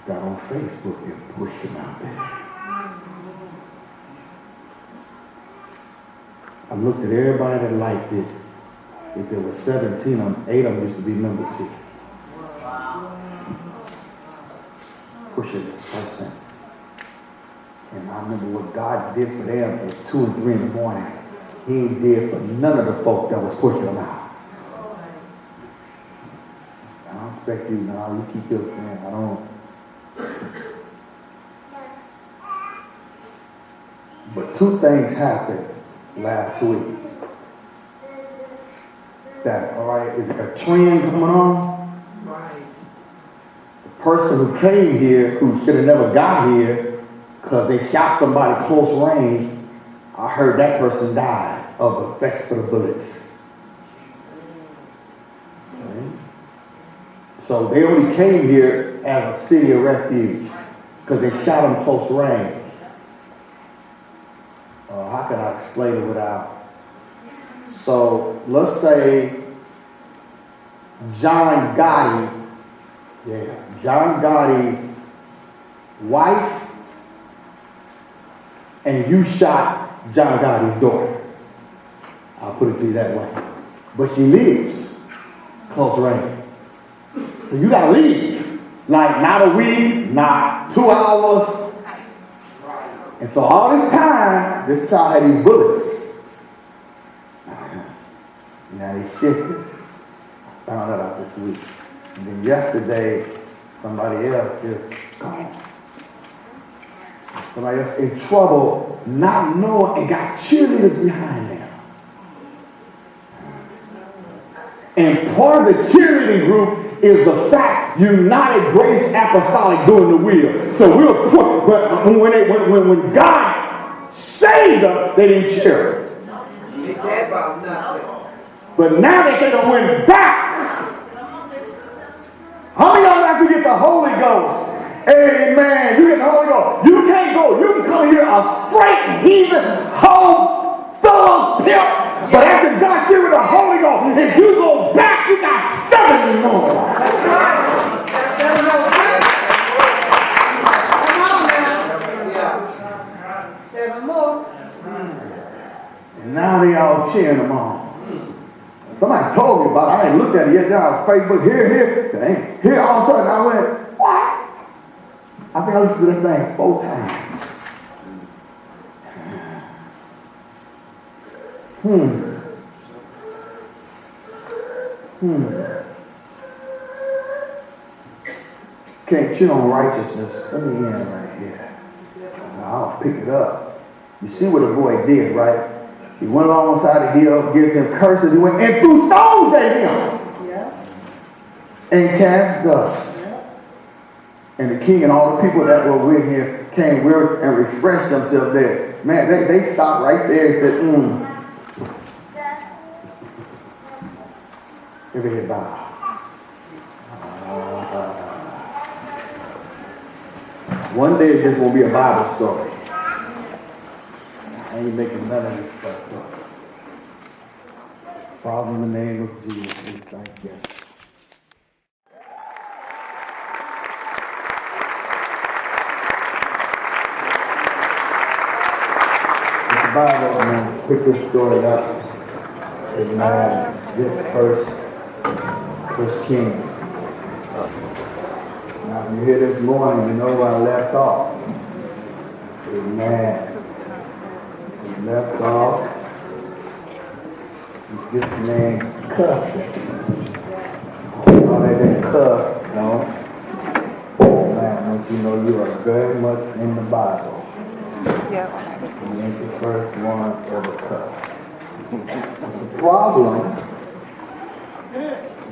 got on Facebook and push them out there. I looked at everybody that liked it. If there were 17 of them, 8 of them used to be members here. Pushing this person. And I remember what God did for them at 2 and 3 in the morning. He ain't did for none of the folk that was pushing them out. I don't expect you now. You keep your friend. I don't. But 2 things happened last week. That, all right, is a trend coming on? Right. The person who came here, who should have never got here, because they shot somebody close range, I heard that person died of the effects of the bullets. Okay. So they only came here as a city of refuge because they shot them close range. How can I explain it without? So let's say John Gotti's wife, and you shot John Gotti's daughter. I'll put it to you that way. But she lives close range. So you gotta leave. Like not a week, not 2 hours. And so all this time, this child had these bullets. Now they shifted. I found that out this week. And then yesterday, somebody else just gone. Somebody else in trouble, not knowing, and got cheerleaders behind them. And part of the cheerleading group is the fact United Grace Apostolic doing the will. So we're but when God saved them, they didn't cheer. But now that they done went back, how many of y'all like to get the Holy Ghost? Amen. You get the Holy Ghost. You can't go. You can come here a straight heathen, whole, thug pimp. But after God give you the Holy Ghost, if you go back, you got 7 more. That's right. 7 more. Come on now. 7 more. And now they all cheering them on. Somebody told me about it. I ain't looked at it yet. Down on Facebook. Here, all of a sudden I went, what? I think I listened to that thing 4 times. Can't cheat on righteousness. Let me end right here. I'll pick it up. You see what the boy did, right? He went alongside the hill, gives him curses. He went and threw stones at him. Yeah. And cast dust. Yeah. And the king and all the people that were with him came with and refreshed themselves there. Man, they stopped right there and said, Every bow. One day this will be a Bible story. I ain't making none of this stuff up. Father, in the name of Jesus, we thank you. It's the Bible, man. Pick this story up. Amen. This First Kings. Now, if you're here this morning, you know where I left off. Amen. Left off with this man cussing. No, they didn't cuss, no. Man, don't you know you are very much in the Bible. You ain't the first one ever cuss. The problem,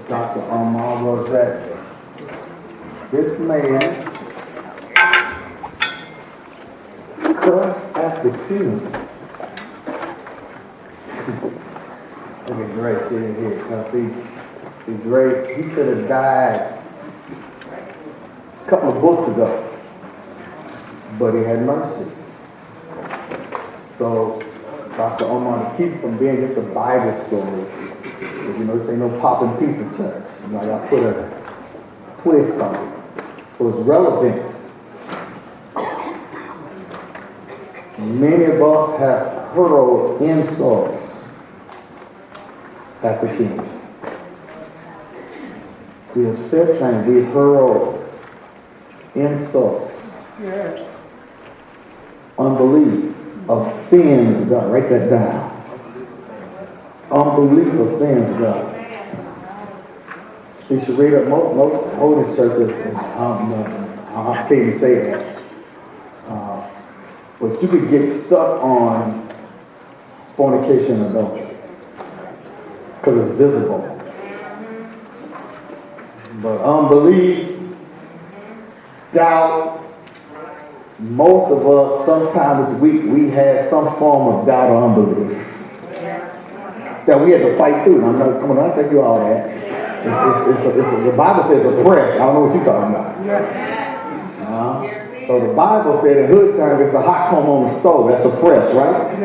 Dr. Omaha, was that this man cussed at the funeral. Look at Grace sitting here. Now see Grace, he should have died a couple of books ago. But he had mercy. So Dr. Omaha, to keep from being just a Bible story, because you know this ain't no popping pizza church. You know, I gotta put a twist on it. So it's relevant. Many of us have hurled insults at the king. We have said things, we have hurled insults. Yes. Unbelief offends God. Write that down. Unbelief offends God. You should read up most churches. I can't even say that. But you could get stuck on fornication and adultery because it's visible. But unbelief, doubt, most of us, sometime this week, we had some form of doubt or unbelief that we had to fight through. I'm not going to tell you all that. The Bible says oppressed. I don't know what you're talking about. So the Bible said in hood terms, it's a hot comb on the stove. That's oppressed, right?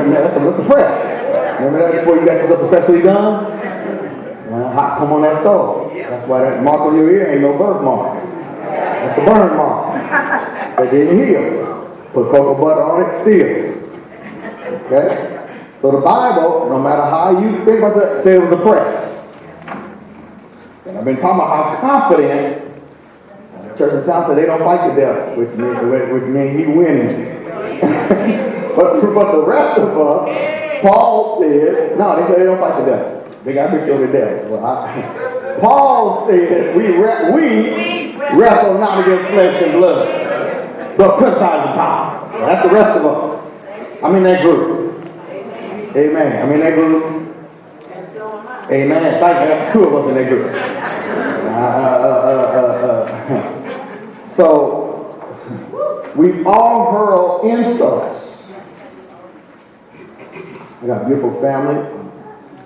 That's oppressed. Remember that before you got yourself professionally done? Hot comb on that stove. That's why that mark on your ear ain't no birthmark. That's a burn mark. They didn't heal. Put cocoa butter on it, still. Okay? So the Bible, no matter how you think about it, says it was oppressed. And I've been talking about how confident the church in town said they don't fight the devil, which means he winning. but the rest of us, Paul said, no, they said they don't fight the devil. They got victory over the devil. Paul said we wrestle not against flesh and blood, but principalities and powers. That's the rest of us. I'm in that group. Amen. I'm in that group. Amen. Thank you. Two of us in that group. So we all hurl insults. I got a beautiful family.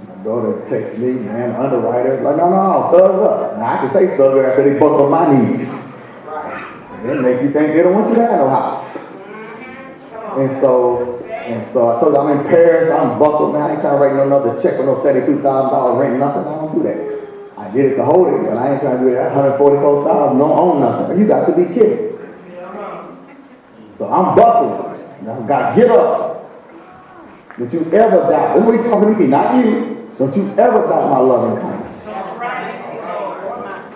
My daughter texts me, man, underwriter. Like, no, thug up. Now I can say thug up after they buckle my knees. It make you think they don't want you to have no house. And so I told you I'm in Paris, I'm buckled, man. I ain't trying to write no another check with no $72,000 rent, nothing. I don't do that. I did it to hold it, but I ain't trying to do that. $144,000, don't own nothing. You got to be kidding. So I'm buckled. Now I got to get up. Don't you ever doubt. This is what he's talking to me, not you. Don't you ever doubt my love and kindness.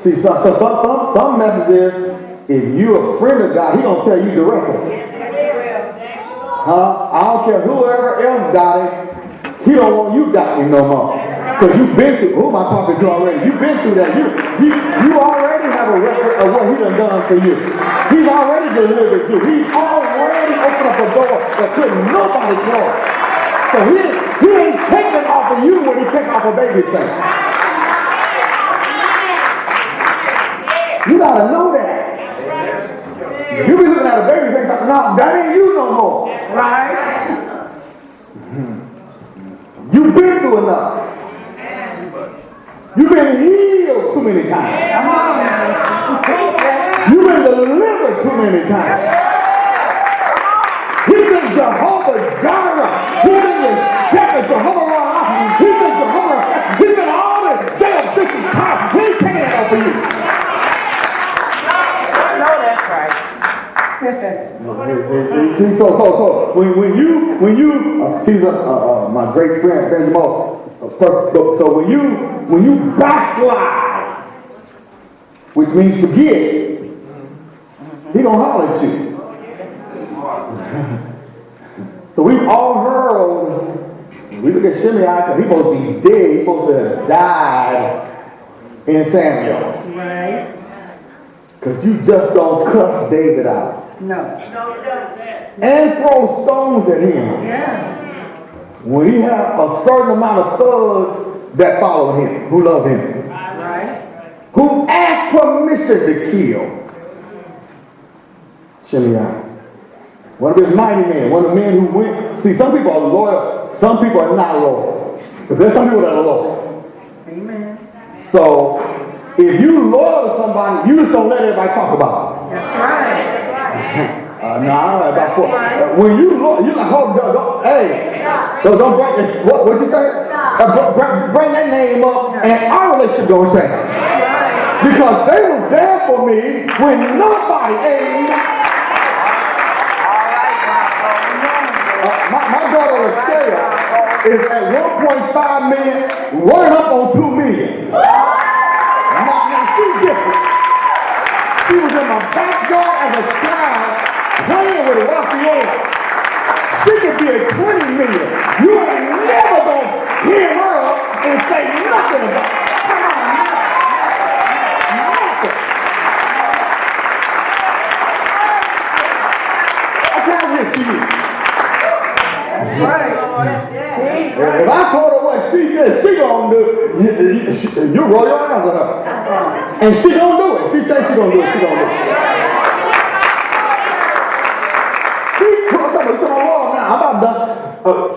See, some messages, if you're a friend of God, he gonna tell you directly. I don't care whoever else got it, he don't want you got me no more. Because you've been through, who am I talking to already? You've been through that. You already have a record of what he done for you. He's already delivered you. He's already opened up a door that couldn't nobody close. So he ain't taking off of you when he take off a baby thing. You gotta know that. You be looking at a baby thing, no, that ain't you no more. Right? You've been through enough. You've been healed too many times. Come on now. You've been delivered too many times. He's been Jehovah Jireh. He's been your shepherd, Jehovah Rapha. He's been Jehovah. He's been all this. They are big time. He ain't taking it off of you. No, that's right. So when you see my great friend Benjamin, so when you backslide, which means forget, he gonna holler at you. So we've all heard. We look at Shimei, he's supposed to be dead. He's supposed to have died in Samuel. Right. Because you just don't cuss David out. No. And throw stones at him. Yeah. When he has a certain amount of thugs that follow him, who love him. Right. Who ask permission to kill. Shimei. One of his mighty men. One of the men who went. See, some people are loyal. Some people are not loyal. But there's some people that are loyal. Amen. So, if you loyal to somebody, you just don't let everybody talk about it. That's right. When you look, you like, hold on, hey, don't break this. What'd you say? Bring that name up, and our relationship gonna change. Because they were there for me when nobody aimed. My daughter Lachelle is at 1.5 million, running up on 2 million. Now she's different. She was in my backyard as a child playing with Raphael. She could be at 20 million. You ain't never gonna hear her up and say nothing about it. Come on, nothing. I can't get to you. That's right. If I told her what she said she gonna do, you roll your eyes at her. And she gonna do it. it. She said she's going to do it. She's going to do it. She took, I'm about done.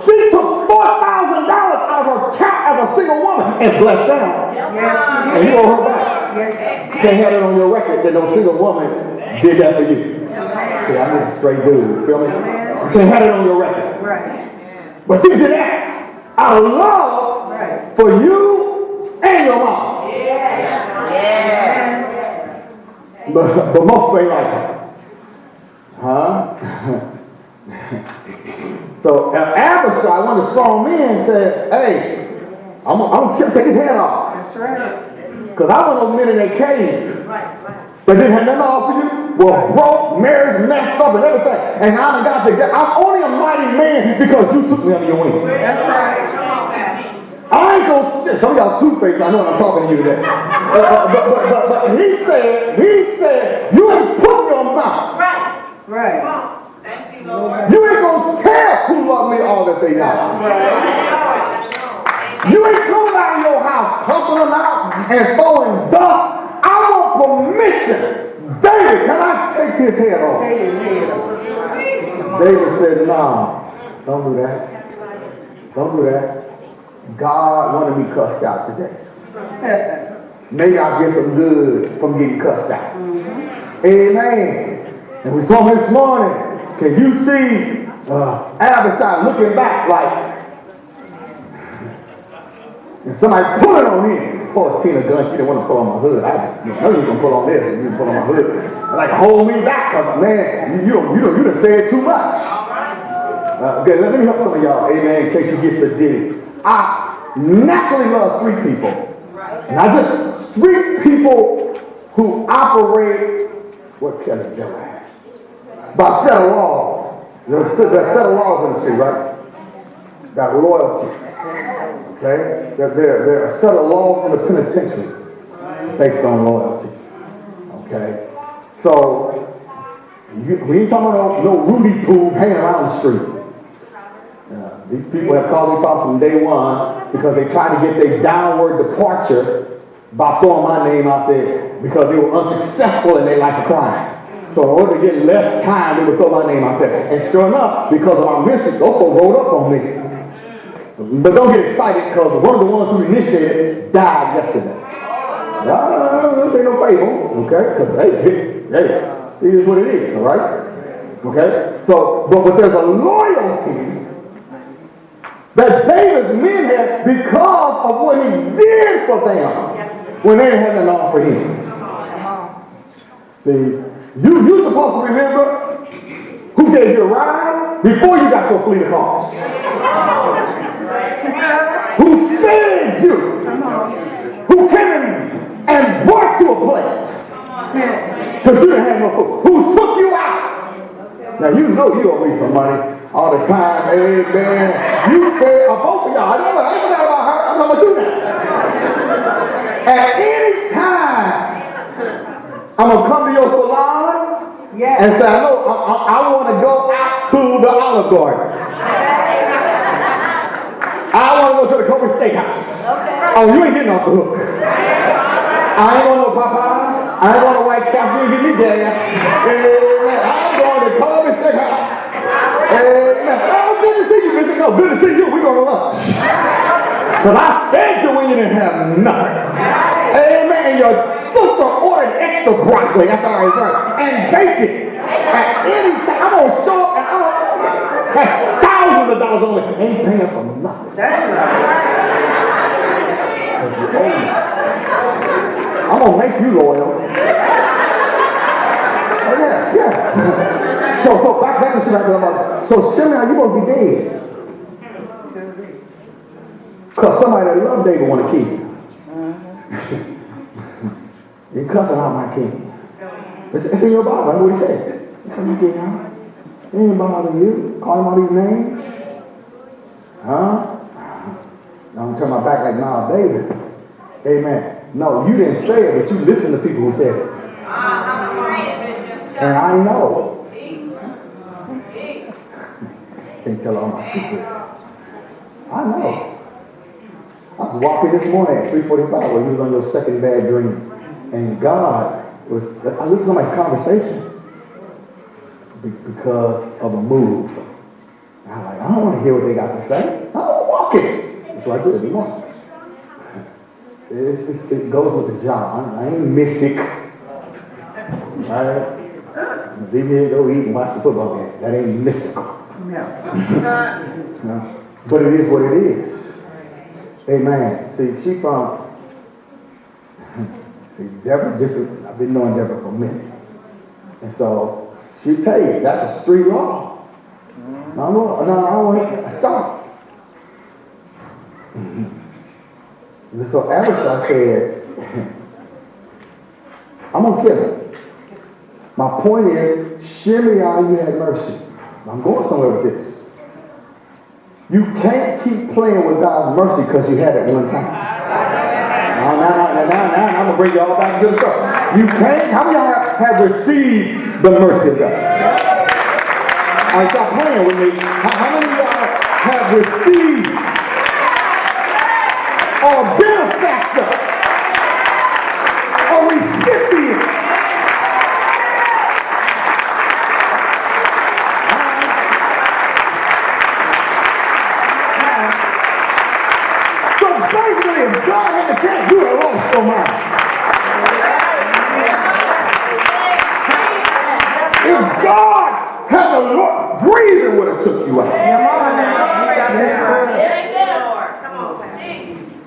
She took $4,000 out of her account as a single woman and blessed them. And you owe her back. You can't have it on your record that no single woman did that for you. See, I'm just a straight dude. You feel me? You can't have it on your record. But she did that out of love for you and your mom. But most ain't like that. Huh? So Abishai, one of the strong men, said, hey, I'm going to take his head off. That's right. Because I want those men in their cave. They didn't have nothing to offer you. Well, broke, marriage, messed up, and everything. And I done got to get. I'm only a mighty man because you took me under your wing. That's right. I ain't gonna sit. Some of y'all two-faced. I know I'm talking to you today. But he said, you ain't put your mouth. Right. Thank you, Lord. You ain't gonna tell who love me all that they got. You ain't coming out of your house, cussing them out and throwing dust. I want permission. David, can I take his head off? David said, nah, don't do that. Don't do that. God wanted me cussed out today. Maybe I'll get some good from getting cussed out. Amen. And we saw him this morning. Can you see Abishai looking back like, and somebody pulling on him. Poor Tina Gunn, she didn't want to pull on my hood. I know you going to pull on this and you pull on my hood. Like, hold me back, because man, you done said too much. Okay, let me help some of y'all, amen, in case you get sedated. I naturally love street people. Not just street people who operate, what kind of job? By a set of laws. There's a set of laws in the street, right? Got loyalty. Okay? There are a set of laws in the penitentiary based on loyalty. Okay? So, we ain't talking about no Rudy Poo hanging around the street. These people have called me from day one because they tried to get their downward departure by throwing my name out there because they were unsuccessful in their life of crime. So in order to get less time, they would throw my name out there. And sure enough, because of our mission, those folks rolled up on me. But don't get excited because one of the ones who initiated died yesterday. This ain't no fable, okay? Because hey, it is what it is, all right? Okay? So, but there's a loyalty that David's men had because of what he did for them when they didn't have nothing to offer him. See, you're supposed to remember who gave you a ride before you got your fleet of cars. Who fed you. Who came and brought you a plate. Because you didn't have no food. Who took you out. Now you know you owe me some money all the time. Amen. You said, both of y'all, I ain't forgot about her. I'm talking about you now. At any time, I'm going to come to your salon and say, I want to go out to the Olive Garden. I want to go to the Cobra Steakhouse. Oh, you ain't getting off the hook. I ain't going to Popeyes. I ain't going to White Castle. You give me gas. I'm going to Cobra Steakhouse. Oh, good to see you, Bishop. No, good to see you. We're going to lunch. Because I fed you when you didn't have nothing. Amen. And your sister ordered extra broccoli. That's all right. And bacon. At any time, I'm going to show up and I'm going to have thousands of dollars on it. Ain't paying for nothing. That's right. I'm going to make you loyal. Oh, yeah. So back to Shimei. So Shimei, you going to be dead. Because somebody that loved David want to keep you. You're cussing out my king. It's in your Bible. I know what he said. Come on, king out. It ain't bothering you. Call him all these names. Huh? Now I'm turning my back like Miles Davis. Amen. No, you didn't say it, but you listened to people who said it. And I know. Can't tell all my secrets. I know. I was walking this morning at 3:45 when you was on your second bad dream. And God I listened to somebody's conversation because of a move. And I'm like, I don't want to hear what they got to say. I don't walk it. It's like this. You want. It goes with the job. I ain't mystic. Right? Leave me to go eat and watch the football game. That ain't mystical. No. But it is what it is. Amen. See, Deborah different. I've been knowing Deborah for a minute. And so she'll tell you, that's a street law. No, I don't want to stop. And so Abishai said, I'm going to kill him. My point is, Shimei, you had mercy. I'm going somewhere with this. You can't keep playing with God's mercy because you had it one time. Now, I'm going to bring you all back to the story. You can't. How many of y'all have received the mercy of God? All right, stop playing with me. How many of y'all have received or benefactor or recipient? Basically, if God had the chance, you would have lost so much. If God had the Lord breathing, would have took you out.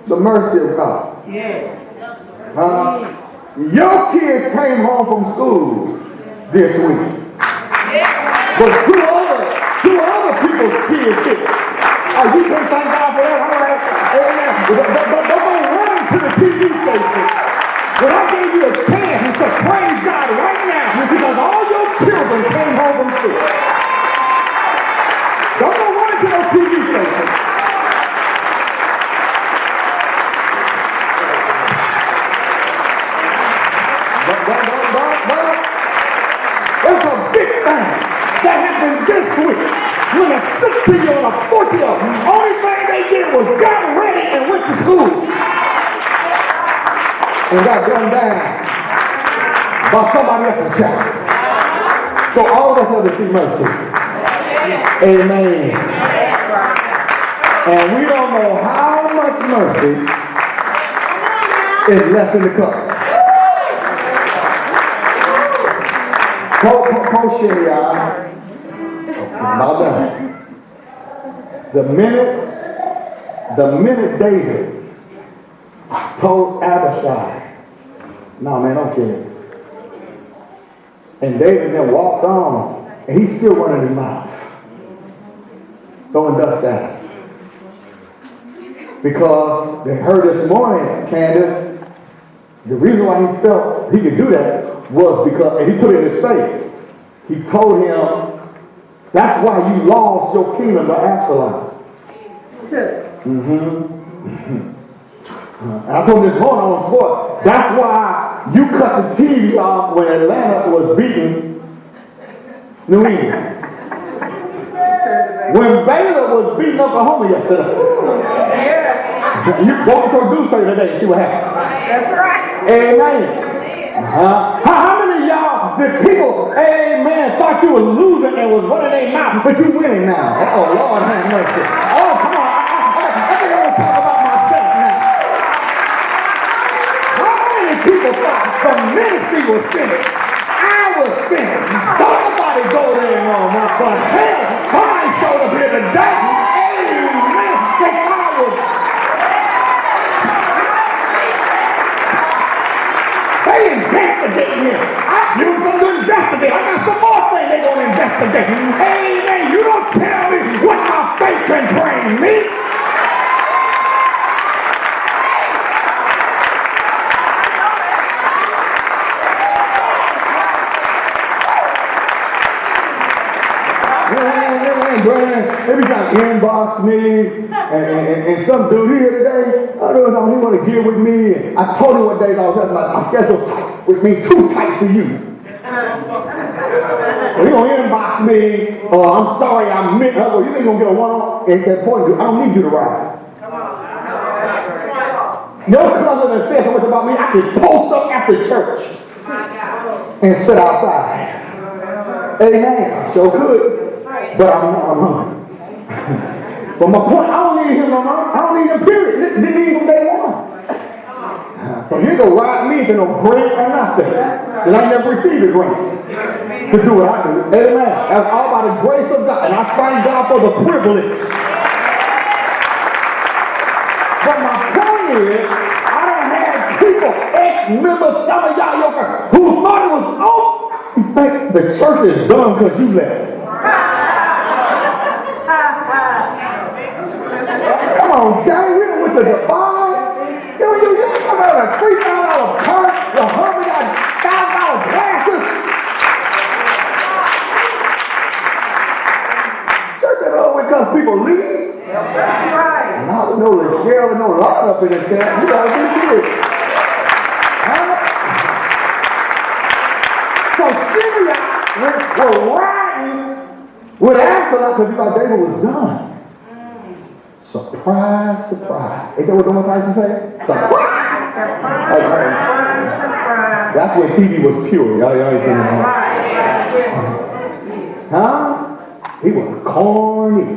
The mercy of God. Your kids came home from school this week. But two other people's kids did. Oh, you can't thank God for that? All right. Amen. But don't go running to the TV station. But I gave you a chance to praise God right now because all your children came home from school. Don't go running to those TV stations. But it's a big thing that happened this week. When a 60-year-old, a 40-year-old, only thing they did was got ready and went to school. And got gunned down by somebody else's child. So all of us have to see mercy. Amen. And we don't know how much mercy is left in the cup. About that. The minute David told Abishai, no man, don't kill him. And David then walked on, and he's still running his mouth, throwing dust at him. Because they heard this morning, Candace, the reason why he felt he could do that was because, and he put it in his faith, he told him, that's why you lost your kingdom to Absalom. And I told him this morning on sport, that's why you cut the TV off when Atlanta was beating New England. When Baylor was beating Oklahoma yesterday. You go to a news story today and see what happened. That's right. Amen. How many of y'all, the people, amen, thought you were losing and was running their mouth, but you winning now? Oh, Lord have mercy. Oh, come on. I think I want to talk about myself now. How many people thought the ministry was finished? I was finished. Don't nobody go there no more. But hell, somebody showed up here today. Amen. They thought I was. They investigating him. You going to investigate. I got some more things they're going to investigate. Amen. You don't tell me what my faith can bring me. Every time inbox me and some dude here today, I don't know, he want to get with me. And I told him what days I was having my schedule tight with me, too tight for you. He gonna inbox me, I'm sorry, I meant, you ain't gonna get a one-on at that point. I don't need you to ride. Your cousin that said so much about me, I can post up after church. and sit outside. Amen. I sure could. But I'm hungry. But my point, I don't need him no more. I don't need him, period. Didn't need him from day one. So you go ride me to no grant or nothing. Because I never received a grant to do what I do. Amen. That's all by the grace of God. And I thank God for the privilege. But my point is, I don't have people, ex-members, some of y'all who thought it was over. You think the church is done because you left. Come on, Jay, we done went to Dubai. You got a $3,000 purse, your husband got $5 glasses. Church is over because people leave. That's right. And I don't know the shell and no lot up in this camp. You gotta be serious. So Syria were riding with Absalom because he thought David was done. Surprise, surprise. Ain't that what the one person say? Surprise! Surprise. That's when TV was pure. Y'all ain't seen that. Huh? He was corny.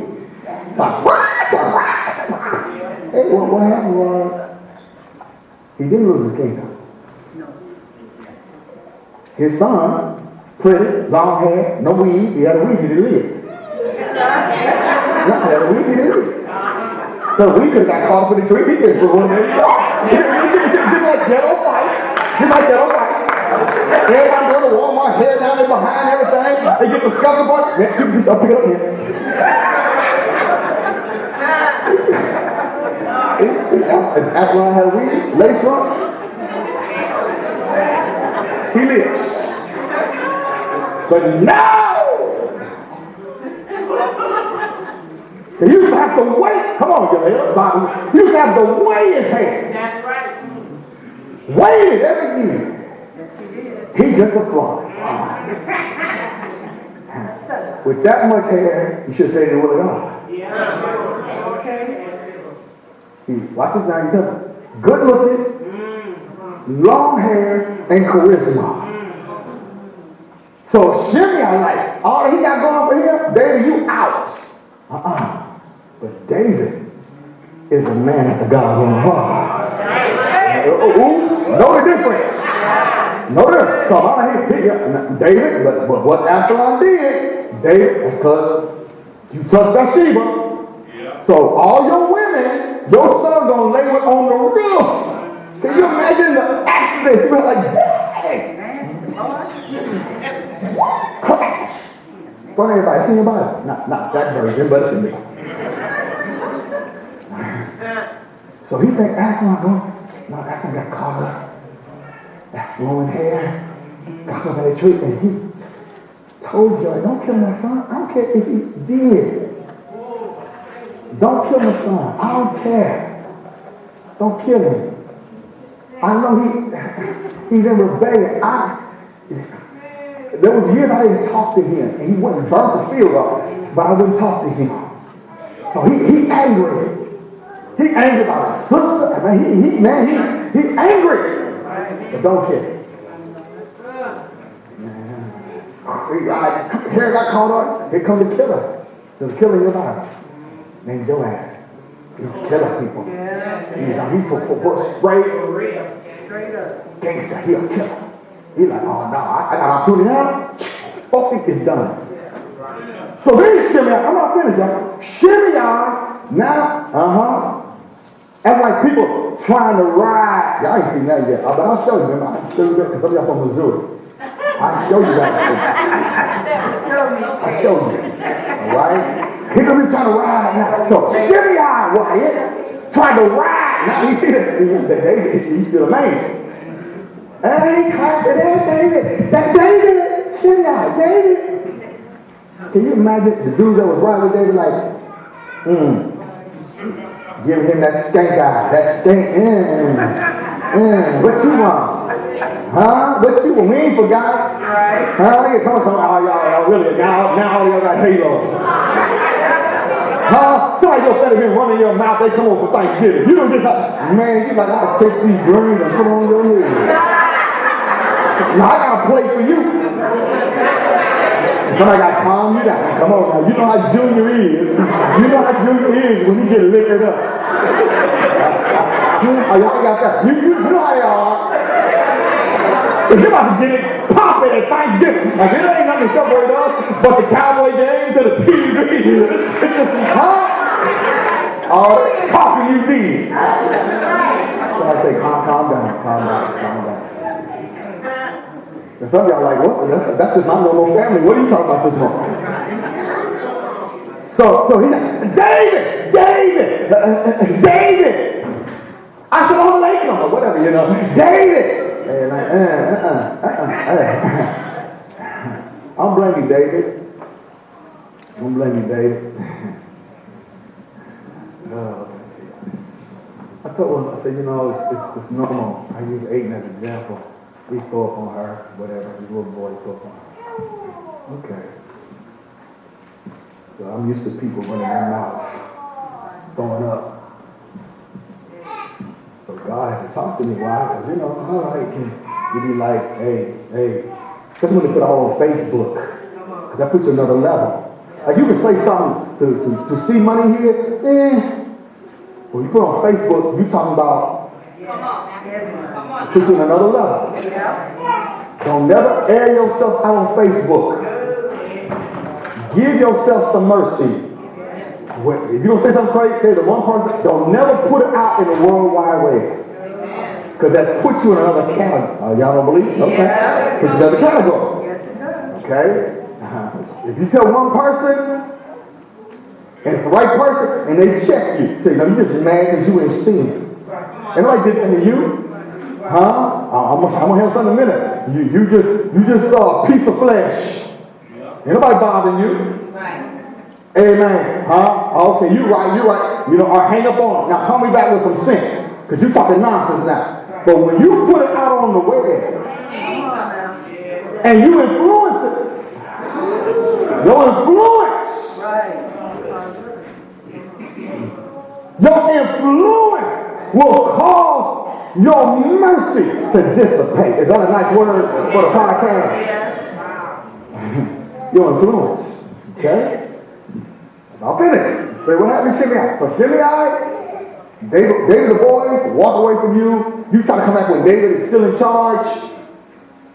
Surprise, surprise, surprise. Hey, what happened was he didn't lose his kingdom. His son, pretty, long hair, no weed. He had a weed, he didn't live. He had a weed, he didn't live. So we could have got caught up in the tree. He didn't put one in the Just like ghetto fights. Everybody go to Walmart, head down there behind everything. They get the scuffle boy. Man, you can just pick it up here. After I had weed, lace on, he lives. But now, you used to have to wait. Come on, you little Bobby. You used to have to weigh his hair. That's right. Weigh it every year. He just a fraud. With that much hair, you should say the will of God. Yeah. Okay. Watch this now. You tell him. Good looking, long hair, and charisma. So Shimei, like, all he got going for him, David, you out. But David is a man after God's own heart. Oops, know the difference. Know the difference. So David, but what Absalom did, David, that's because you touched Bathsheba. So all your women, your son gonna lay it on the roof. Can you imagine the accident? You like, hey. Crash. For everybody, see about it? Not that version, but it's in me. So he think Absalom going. No, Absalom got caught up. That flowing hair. Got up at a tree and he told Joy, don't kill my son. I don't care if he did. Don't kill my son. I don't care. Don't kill him. I know he's in rebellion. There was years I didn't talk to him, and he wouldn't burn the field up, but I wouldn't talk to him. So he angry. He angry about his sister. I mean, he angry. But don't kill him. Hair got caught up. Here comes the killer. There's a killer in your body named Joab. He's killing people. He's for straight up. Gangster. He'll kill him. He's like, oh no, I got opportunity now. Fuck it, it's done. So then Shimei, I'm not finished, y'all. Shimei now, and like people trying to ride. Y'all ain't seen that yet, but I'll show you. Remember, I'll show you that because some of y'all from Missouri. I'll show you that. I'll show you. All right? He's gonna be trying to ride now. So Shimei, Wyatt, trying to ride. Now you see that he's still a man. Hey, clap it, David. That David. Shimei, David. Can you imagine the dude that was riding with David like, giving him that stank eye, that stank, what you want? Huh? What you want? We ain't forgot. Right. Huh? Come on, y'all really, now all y'all got halo. Huh? Somebody your fella been running your mouth, they come over for Thanksgiving. You don't just like, man, you like, I'll take these greens and put on your head. Now I got a plate for you. Somebody got to calm you down. Come on now. You know how Junior is. You know how Junior is when he get liquored up. Oh, y'all got that. You know how they are. If you're about to get it popping at Thanksgiving, like it ain't nothing separated us but the Cowboy games and the TV. Huh? All that talking you need. So I say, calm down. And some of y'all like, what? That's just not normal family. What are you talking about this morning? So he's like, David. I said, oh, like him, or whatever, you know. David. And like, I don't blame you, David. I told him, I said, you know, it's normal. I use Aiden as an example. We throw up on her, whatever. His little boy throw up on her. Okay. So I'm used to people running their mouth, throwing up. So God has to talk to me. Why? Because, you know, all right, you be like, hey. Especially when they put it all on Facebook. Because that puts you another level. Like you can say something to see money here, when you put on Facebook, you talking about puts you in another level. Don't never air yourself out on Facebook. Give yourself some mercy. If you're going to say something crazy, say to one person, don't never put it out in the World Wide Web. Because that puts you in another category. Y'all don't believe? Okay. Puts you in another category. Okay? If you tell one person, and it's the right person, and they check you, say, no, you're just mad because you ain't seen it. And like did that to you? Huh? I'm gonna have something in a minute. You just saw a piece of flesh. Ain't nobody bothering you. Right. Amen. Huh? Okay, you right. You know, or hang up on it. Now call me back with some sense. Because you're talking nonsense now. But when you put it out on the web and you influence it, your influence. Your influence will cause your mercy to dissipate. Is that a nice word for the podcast? Your influence. Okay? I'll finish. Say what happened to Shimei? So Shimei, David the boys walk away from you. You try to come back when David is still in charge.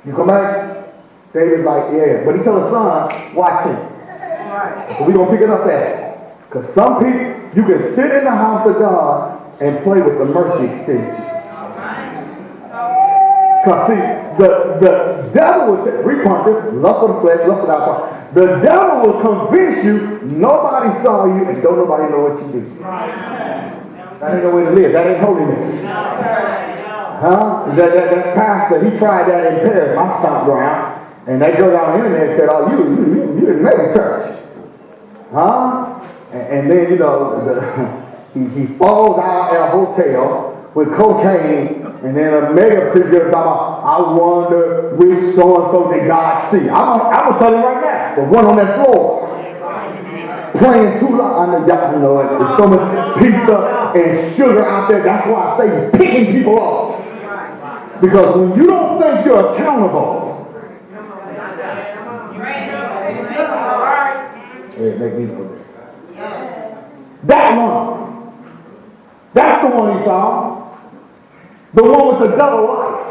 You come back, David's like, yeah. But he tells his son, watch him. So we're going to pick it up there. Because some people, you can sit in the house of God and play with the mercy extension. Because see, the devil will repent this, lust of the flesh, lust of the eye. The devil will convince you nobody saw you and don't nobody know what you do. That ain't no way to live. That ain't holiness. Huh? That pastor, he tried that in Paris, my stomp ground, and that girl on the internet said, oh, you didn't make a church. Huh? And then, you know, he falls out at a hotel with cocaine, and then a mega preacher about, I wonder which so-and-so did God see. I'm going to tell you right now, the one on that floor, playing too loud. I know y'all know it. There's so much pizza and sugar out there. That's why I say picking people off. Because when you don't think you're accountable, it make me feel good. That one. That's the one he saw. The one with the double life.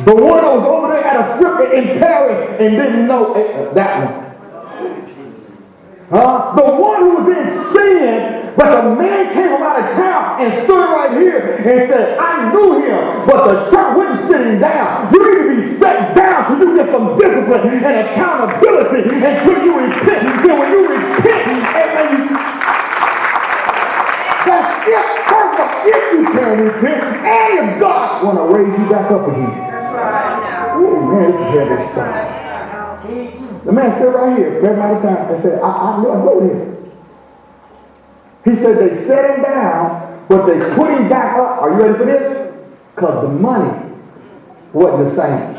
The one that was over there at a strip in Paris and didn't know it, that one. The one who was in sin, but the man came from out of town and stood right here and said, I knew him, but the church wouldn't sit him down. You need to be set down till you get some discipline and accountability until you repent. Then when you repent, and you that's it. First of all, if you can repent, and if God want to raise you back up again. That's right. Oh man, this is heavy stuff. The man stood right here, read my time, and said, I know him. He said they set him down, but they put him back up. Are you ready for this? Because the money wasn't the same.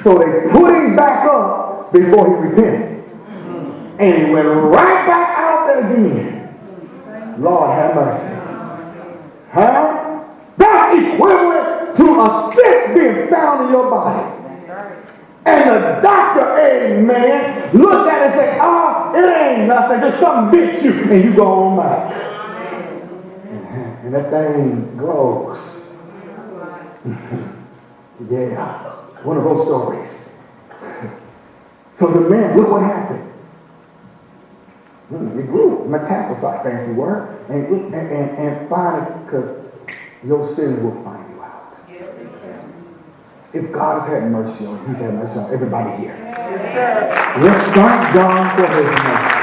So they put him back up before he repented. And he went right back out there again. Lord have mercy. Huh? That's equivalent to a cyst being found in your body. And the doctor, amen, look at it and say, oh, it ain't nothing, just something bit you, and you go on by. And that thing grows. Yeah, one of those stories. So the man, look what happened. It grew, metastasized, fancy word, and finally, because your sins will find you out. If God has had mercy on you, He's had mercy on everybody here. Let's thank God for His mercy.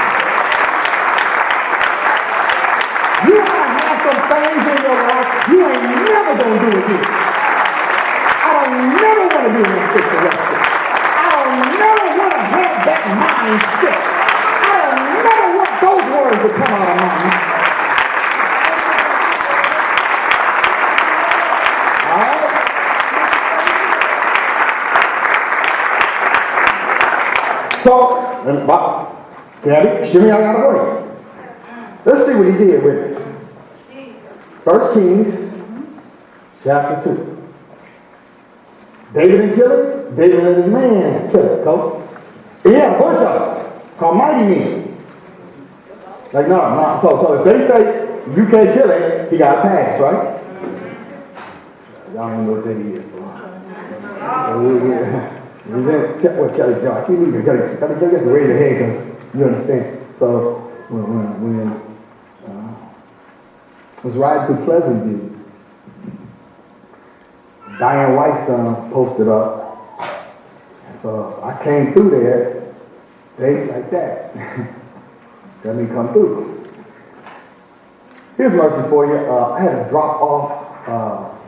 You might have some things in your life you ain't never going to do again. I don't never want to be in that situation. I don't never want to have that mindset. I don't never want those words to come out of my mouth. All right? So, Gabby, shimmy out of the way. Let's see what he did with it. 1 Kings, chapter 2. David didn't kill him. David and his man kill him, coach. He had a bunch of them called mighty men. Like, no. So if they say you can't kill him, he got a pass, right? Y'all don't know what that is. What Kelly John? I can't even Kelly. You have to raise your hand because you understand. So when I was riding through Pleasant View, Diane White's son posted up. So I came through there, they like that. Let me come through. Here's mercy for you. I had to drop off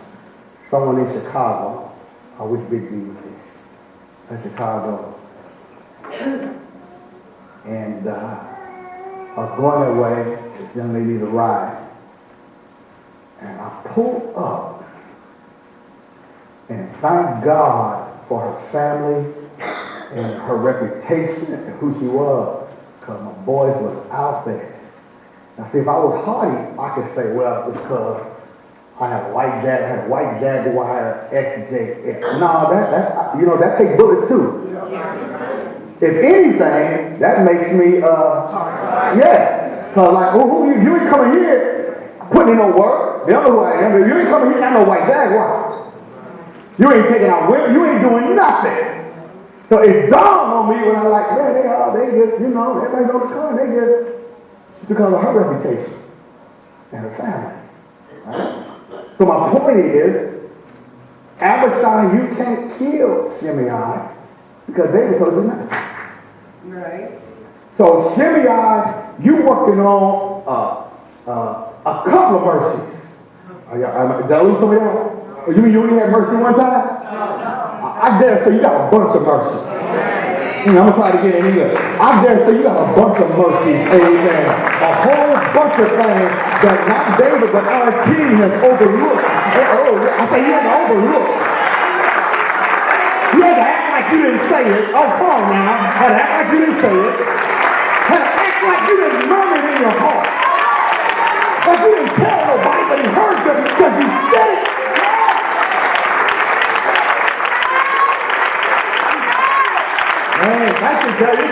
someone in Chicago. I wish Big B was there. In Chicago. And I was going that way. This young lady needed a ride. And I pulled up. And thank God for her family and her reputation and who she was. Because my boys was out there. Now see, if I was hardy, I could say, well, it's because I had a white Jaguar, XJ. No, that takes bullets too. If anything, that makes me, yeah. Because like, you ain't coming here putting in no work. The other who I am, you ain't coming here, not no white Jaguar. You ain't taking out women, you ain't doing nothing. So it dawned on me when I like, man, they just, everybody's on the car, they just, because of her reputation and her family. Right? So my point is, Abishai, you can't kill Shimei because David told you not to. Right. So Shimei, you working on a couple of mercies. Did I lose some of y'all? Or you mean you only had mercy one time? I dare say you got a bunch of mercies. I'm going to try to get in here. I dare say you got a bunch of mercies. Amen. A whole bunch of things that not David, but our king has overlooked. I say you had to overlook. You had to act like you didn't say it. Oh, come on now. Had to act like you didn't say it. Had to act like you didn't murmur it in your heart. Like you didn't tell nobody, but he heard you because you said it. Man, I can tell you,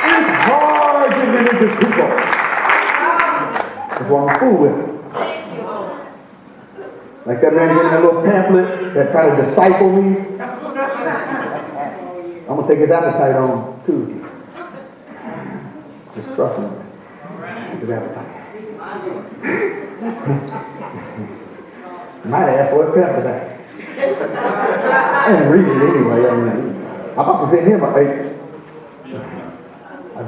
it's hard to get into people. That's why I'm cool with it. Like that man getting that little pamphlet that tried to disciple me. I'm going to take his appetite on too. Just trust him. His appetite. Might ask for a pamphlet. I didn't read it anyway. I'm about to send him a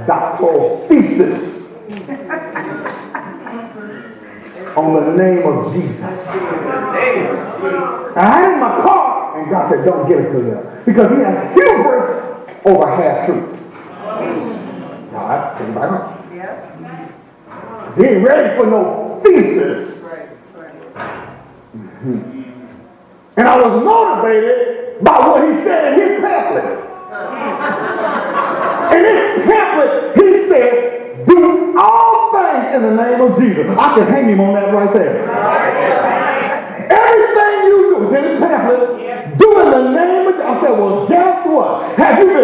doctoral thesis on the name of Jesus. I had it in my car, and God said, don't give it to him. Because he has hubris over half-truth. All right, take it back on. He ain't ready for no thesis. And I was motivated by what he said in his pamphlet. In his pamphlet, he said, do all things in the name of Jesus. I can hang him on that right there. Everything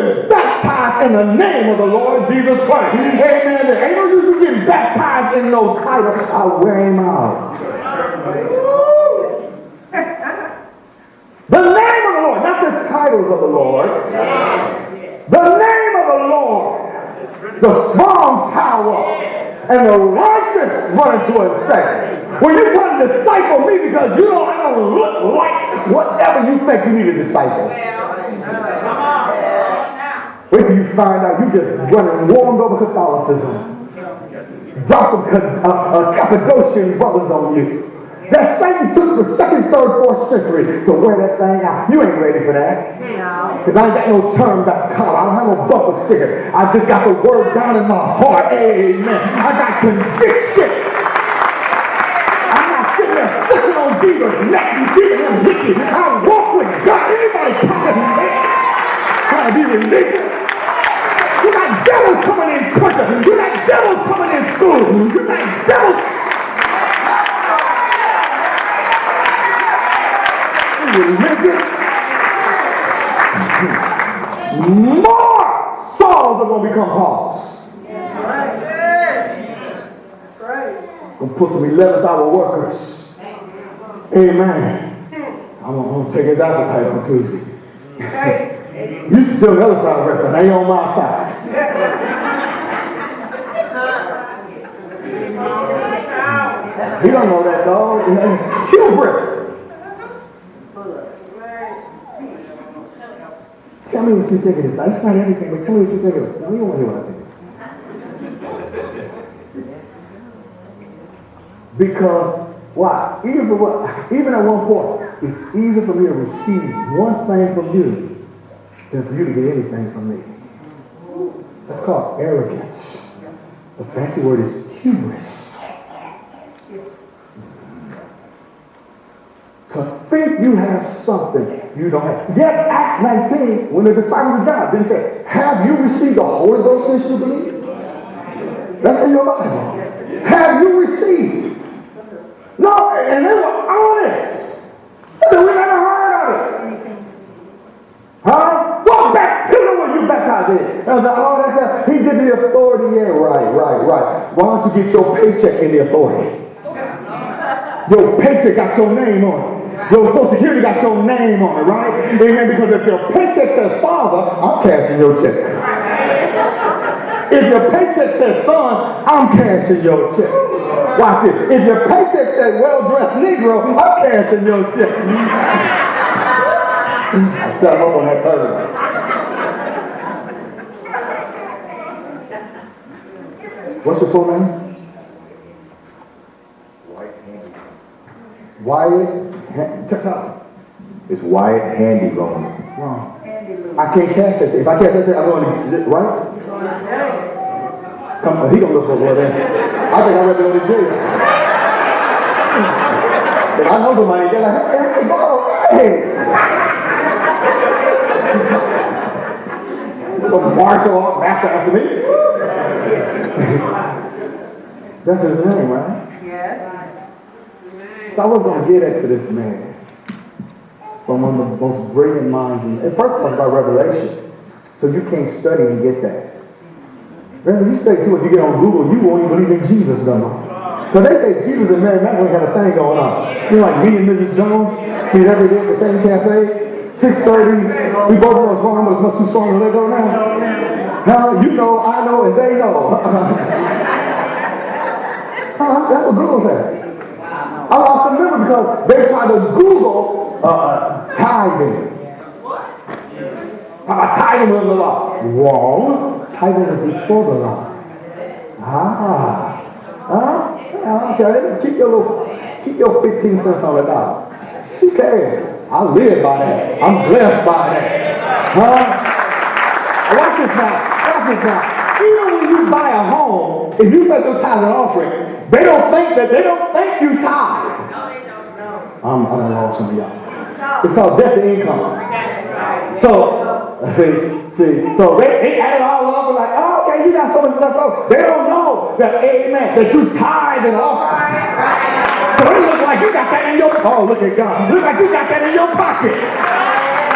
been baptized in the name of the Lord Jesus Christ. Amen. There ain't no use you getting baptized in no title. I'll wear him out. The name of the Lord, not the titles of the Lord. The name of the Lord, the strong tower, and the righteous run into it safe. When you try to disciple me because I don't look like whatever you think you need to disciple. Wait till you find out you just running warmed over Catholicism. Drop some Cappadocian brothers on you. That Satan took the 2nd, 3rd, 4th century to wear that thing out. You ain't ready for that. Because I ain't got no term.com. I don't have no bumper sticker. I just got the word down in my heart. Amen. I got conviction. I'm not sitting there sucking on Jesus' neck and giving him hickey. I walk with God. Anybody trying to be religious? You got devils coming in church. You got devils coming in school. You got devils. Religion. More Sauls are going to become Pauls. Going to put some 11th hour workers. Amen. I'm going to take his appetite on Tuesday. You should sit on the other side of the restaurant. Now you're on my side. He don't know that, dog. Hubris. Tell me what you think of this. That's not everything, but tell me what you think of it. No, you don't want to hear what I think. Because, why? Even at one point, it's easier for me to receive one thing from you than for you to get anything from me. That's called arrogance. The fancy word is hubris. To think you have something you don't have. Yet, Acts 19, when the disciples of God didn't say, have you received the Holy Ghost since you believe? That's in your Bible. Have you received? No, and they were honest. We never heard of it. Huh? What baptism were you baptized in? And I was like, oh, he did the authority. Yeah, right. Why don't you get your paycheck in the authority? Your paycheck got your name on it. Your Social Security got your name on it, right? Amen. Because if your paycheck says Father, I'm cashing your check. If your paycheck says Son, I'm cashing your check. Watch this. If your paycheck says well-dressed Negro, I'm cashing your check. I set him up on that third. What's your full name? Wyatt. Check out. It's Wyatt Handy Loan. Wrong. I can't cash that. If I can't cash that, I'm going to, right? Come on, he gonna look for a word. I think I'm ready to go to jail. But I know somebody, they're like, hey, go, hey. Little martial art master after me. That's his name, right? Yes. So I was going to get into this man from one of the most brilliant minds. And first of all, it's about revelation. So you can't study and get that. Remember, you study too much, you get on Google, you won't even believe in Jesus no more. Because they say Jesus and Mary Magdalene had a thing going on. You know, like me and Mrs. Jones, meet every day at the same cafe, 6:30. We both know it's wrong, but it's much too strong to let go now. Now, you know, I know, and they know. That's what Google said. I lost the memory because they tried to Google tithing. Tithing was the law. Wrong. Tithing is before the law. Okay. Keep your 15 cents on the dollar. Who cares? I live by that. I'm blessed by that. Watch this now. Even when you buy a home, if you make your tithe and offering, they don't think you tithe. I'm gonna lose some of y'all. It's called debt to income. So they add it all up and like, oh, okay, you got so much left over. They don't know that, amen, that you tithe and offering. So it looks like you got that in your, oh, look at God. Look like you got that in your pocket.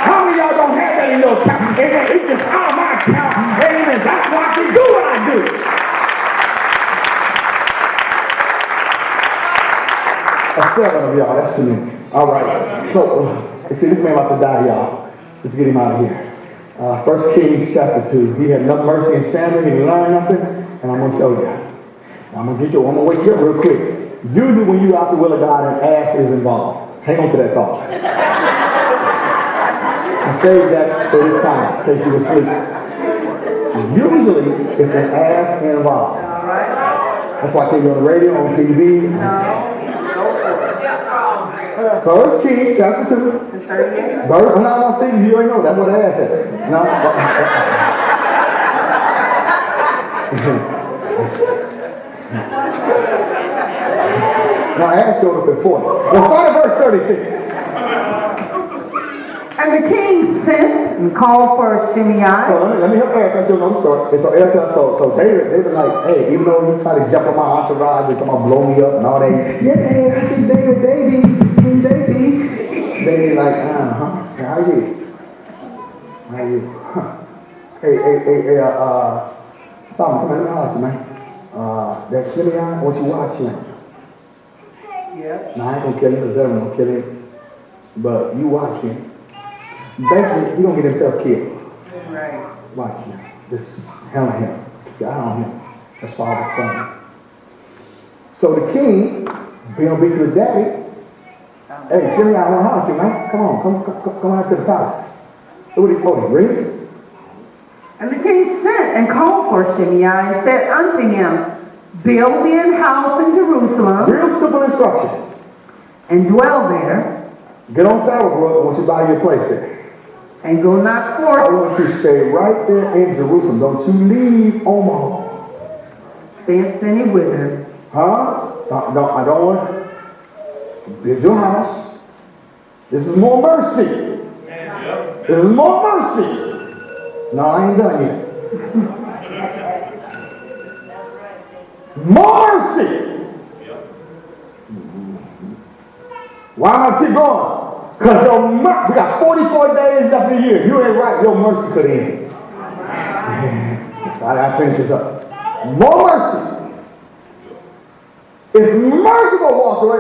How many of y'all don't have that in your pocket? Amen. Amen. It's just out of my account. Amen. That's why I can do what I do. That's 7 of y'all. That's too many. All right. So, see, this man about to die, y'all. Let's get him out of here. 1 Kings chapter 2. He had no mercy in Samuel. He didn't learn nothing. And I'm going to show you. I'm going to wake you up real quick. Usually when you're out the will of God and ass is involved. Hang on to that thought. I saved that for this time, in case you were asleep. Usually it's an ass involved. That's why I take you on the radio, on TV. 1 Kings chapter 2. No, see, you already know. That's what ass is. No. Now ass showed up at 40. Let's start at verse 36. And the king sent and called for Shimei. So let me help Eric. You'll know the story. And so Eric, so David was like, hey, even though you try to jump on my entourage and come on blow me up and all that, yeah, I see David. They like, how are you? How are you? Hey, Simon, come here, let me ask you, man. That Shimei, what you watching? Yeah. Now, I ain't gonna kill him, because I'm gonna kill him. But you watch him. Basically, he gonna get himself killed. Right. Watch him. Just handle him. Keep your eye on him. That's Father's son. So the king, being obedient to his daddy, hey, Shimei, I want to holler at you, man. Come out to the palace. What are you for? Read. And the king sent and called for Shimei and said unto him, build thee an house in Jerusalem, Real simple instruction. and dwell there, Get on Saddlebrook. I want you to buy your place there. and go not I forth want you to stay right there in Jerusalem. Don't you leave Omaha. thence any whither. Huh? I don't want to build your house. This is more mercy. This is more mercy. No, I ain't done yet. More mercy. Why am I keep going? Because we got 44 days left in the year. You ain't right. Your mercy could end. I finish this up. More mercy. It's merciful, Walter.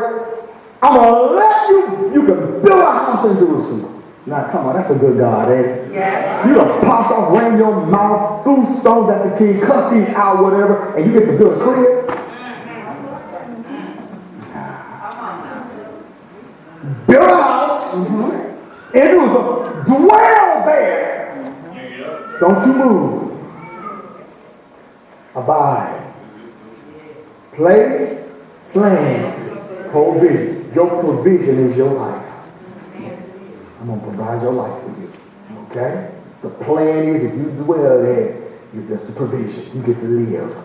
I'm going to let you can build a house in Jerusalem. Now, come on, that's a good God, eh? Yes. You done popped off, ran your mouth, threw stones at the king, cussed him out, whatever, and you get to build a crib? Build a house in Jerusalem. Dwell there. Don't you move. Abide. Place, plan, provision. Your provision is your life. I'm going to provide your life for you. Okay? The plan is if you dwell there, you're just a provision. You get to live. You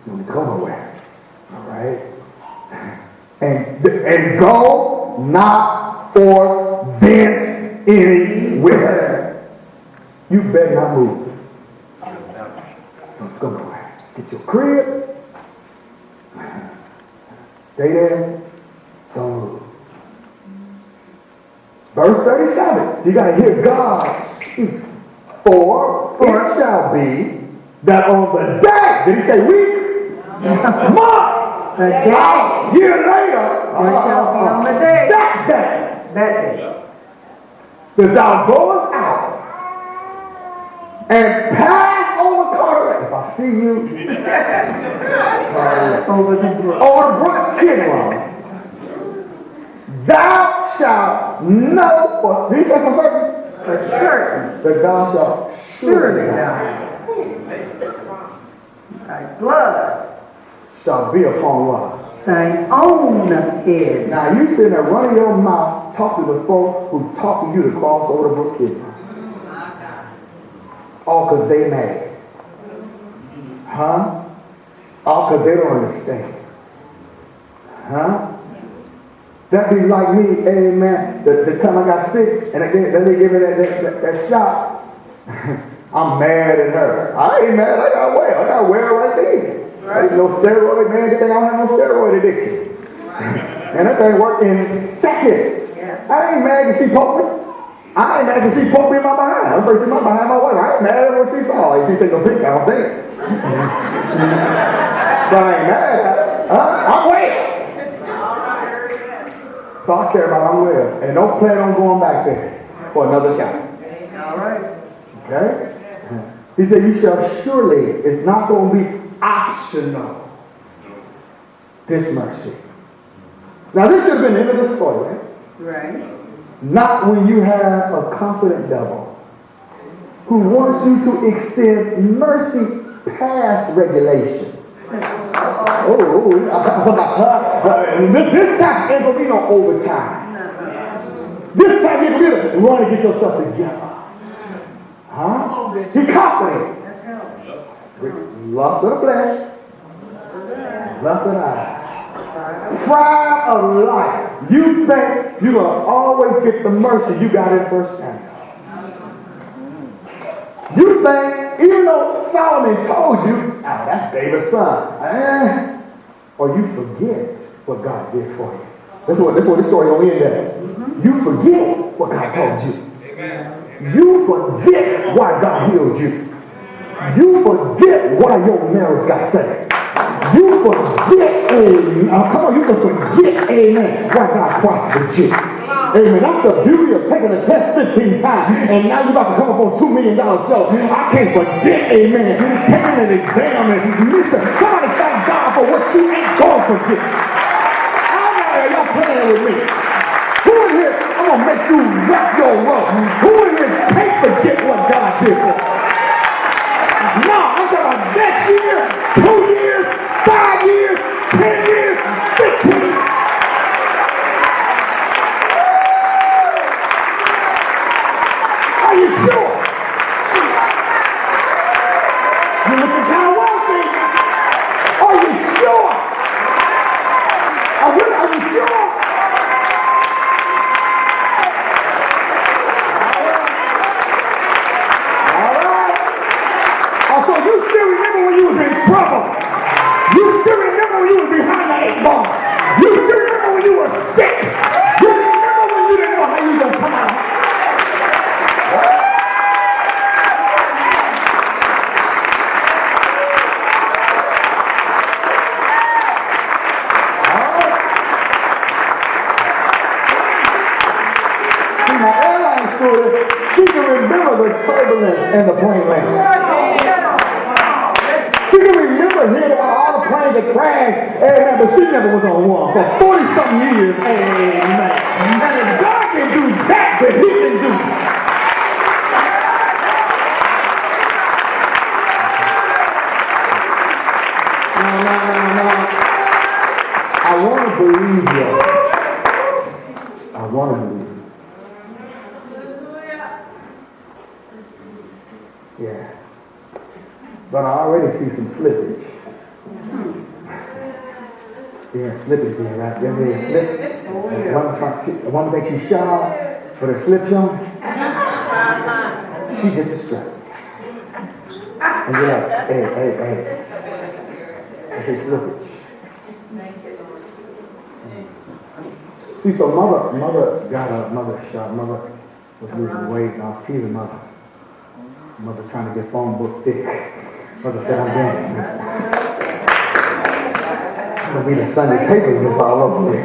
don't get to go nowhere. All right? And go not for thence anywhere. You better not move. Don't go nowhere. Get your crib. Stay there. Don't move. Verse 37. So you got to hear God speak. For it shall be that on the day, did he say week? Month. The day. Year later. It shall be on the day. That day. That day. That thou goest out and pass over Carteret. If I see you Over the brook. over the brook, Kidron, thou shalt know for, did he say for certain? For certain. That thou shalt Surely die. thy blood, Shall be upon what? thine own head. Now you sitting there running your mouth, talking to the folk who talking you to cross over the brook Kidron. All because they mad. Huh? All because they don't understand. Huh? That be like me, amen. The time I got sick and they gave me that shot, I'm mad at her. I ain't mad, I got well. I got well right there. Right. No steroid, man. Good thing I don't have no steroid addiction. And that thing worked in seconds. Yeah. I ain't mad if she poked me. I ain't mad if she poked me in my behind. I'm bracing my behind my wife. wasn't mad at what she saw. She took a picture, I don't think. But I ain't mad at her. I'm well. So I care about I'm well. And don't plan on going back there for another shot. All right. Okay? He said, you shall surely, it's not going to be optional, this mercy. Now this should have been the end of the story, right? Right. Not when you have a confident devil who wants you to extend mercy past regulation. This time ain't gonna be no overtime. This time you're gonna be run and get yourself together. Huh? He confident. Lust of the flesh, lust of the eye. Pride of life. You think you're gonna always get the mercy you got in 1 Samuel. You think, even though Solomon told you, that's David's son, or you forget what God did for you. That's what this story gonna end at. You forget what God told you. You forget why God healed you. You forget why your marriage got saved. You forget, come on, you can forget, amen, why God prospered you. Amen. That's the beauty of taking a test 15 times and now you're about to come up on $2 million show. I can't forget, amen, taking an exam and listen. Somebody thank God for what you ain't going to forget. I don't know if y'all playing with me. Who in here, I'm going to make you wrap your rope. Who in here can't forget what God did for you? No, I'm talking about next year, 2 years, 5 years, 10 years, 15. Are you sure? You looking kind of wealthy. Are you sure? Are you sure? All right. Also, you still remember when you was in trouble. You still remember when you was behind the 8 ball. You still remember when you were sick. You remember when you didn't know how you was going to come out. She can remember the turbulence and the plane landing. She can remember hearing about all the planes that crashed, amen, but she never was on one for 40-something years, amen. And if God can do that, then he can do that. No. I want to believe you. I want to believe you. Yeah. But I already see some slippage. Yeah, slippage there, right? There slip. One thinks she's shy, but it slips on. She gets distracted. And you're like, hey. I say slippage. See, so mother got a mother shot. Mother was losing weight, and I was teasing mother. Mother trying to get phone book thick. Mother said, I'm going. It's going to be the Sunday paper that's all over me.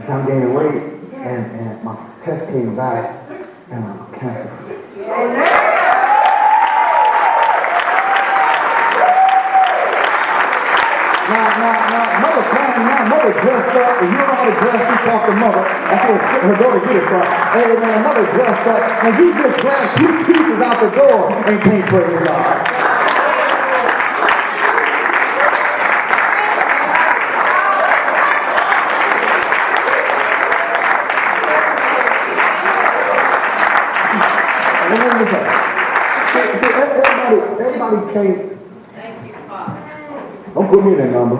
So I'm gaining weight, and my test came back, and I'm cancer. Mother dressed up, and you don't know how to dress, you talk to mother. That's where her daughter get it from. Hey man, mother dressed up, and you just grabbed 2 pieces out the door and can't praise God. Everybody can't. Thank you, Father. Don't put me in that number.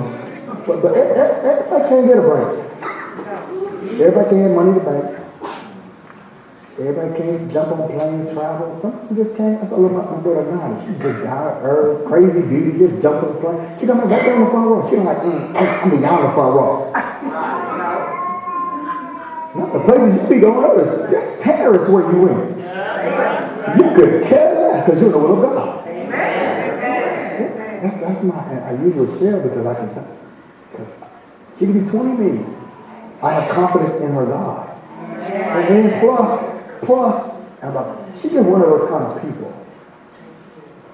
But everybody can't get a break. Everybody can't have money in the bank. Everybody can't jump on planes, travel. Some people just can't. That's all about my daughter now. She just got her crazy beauty, just jumps on the plane. She don't right there on the front row. She don't like, I'm beyond the front row. Not the places you be going, is just terrorists where you went. could care less because you're the will of God. That's my, I usually share because I can tell. Because she can be 20 me. I have confidence in her God. And then plus, she's just one of those kind of people.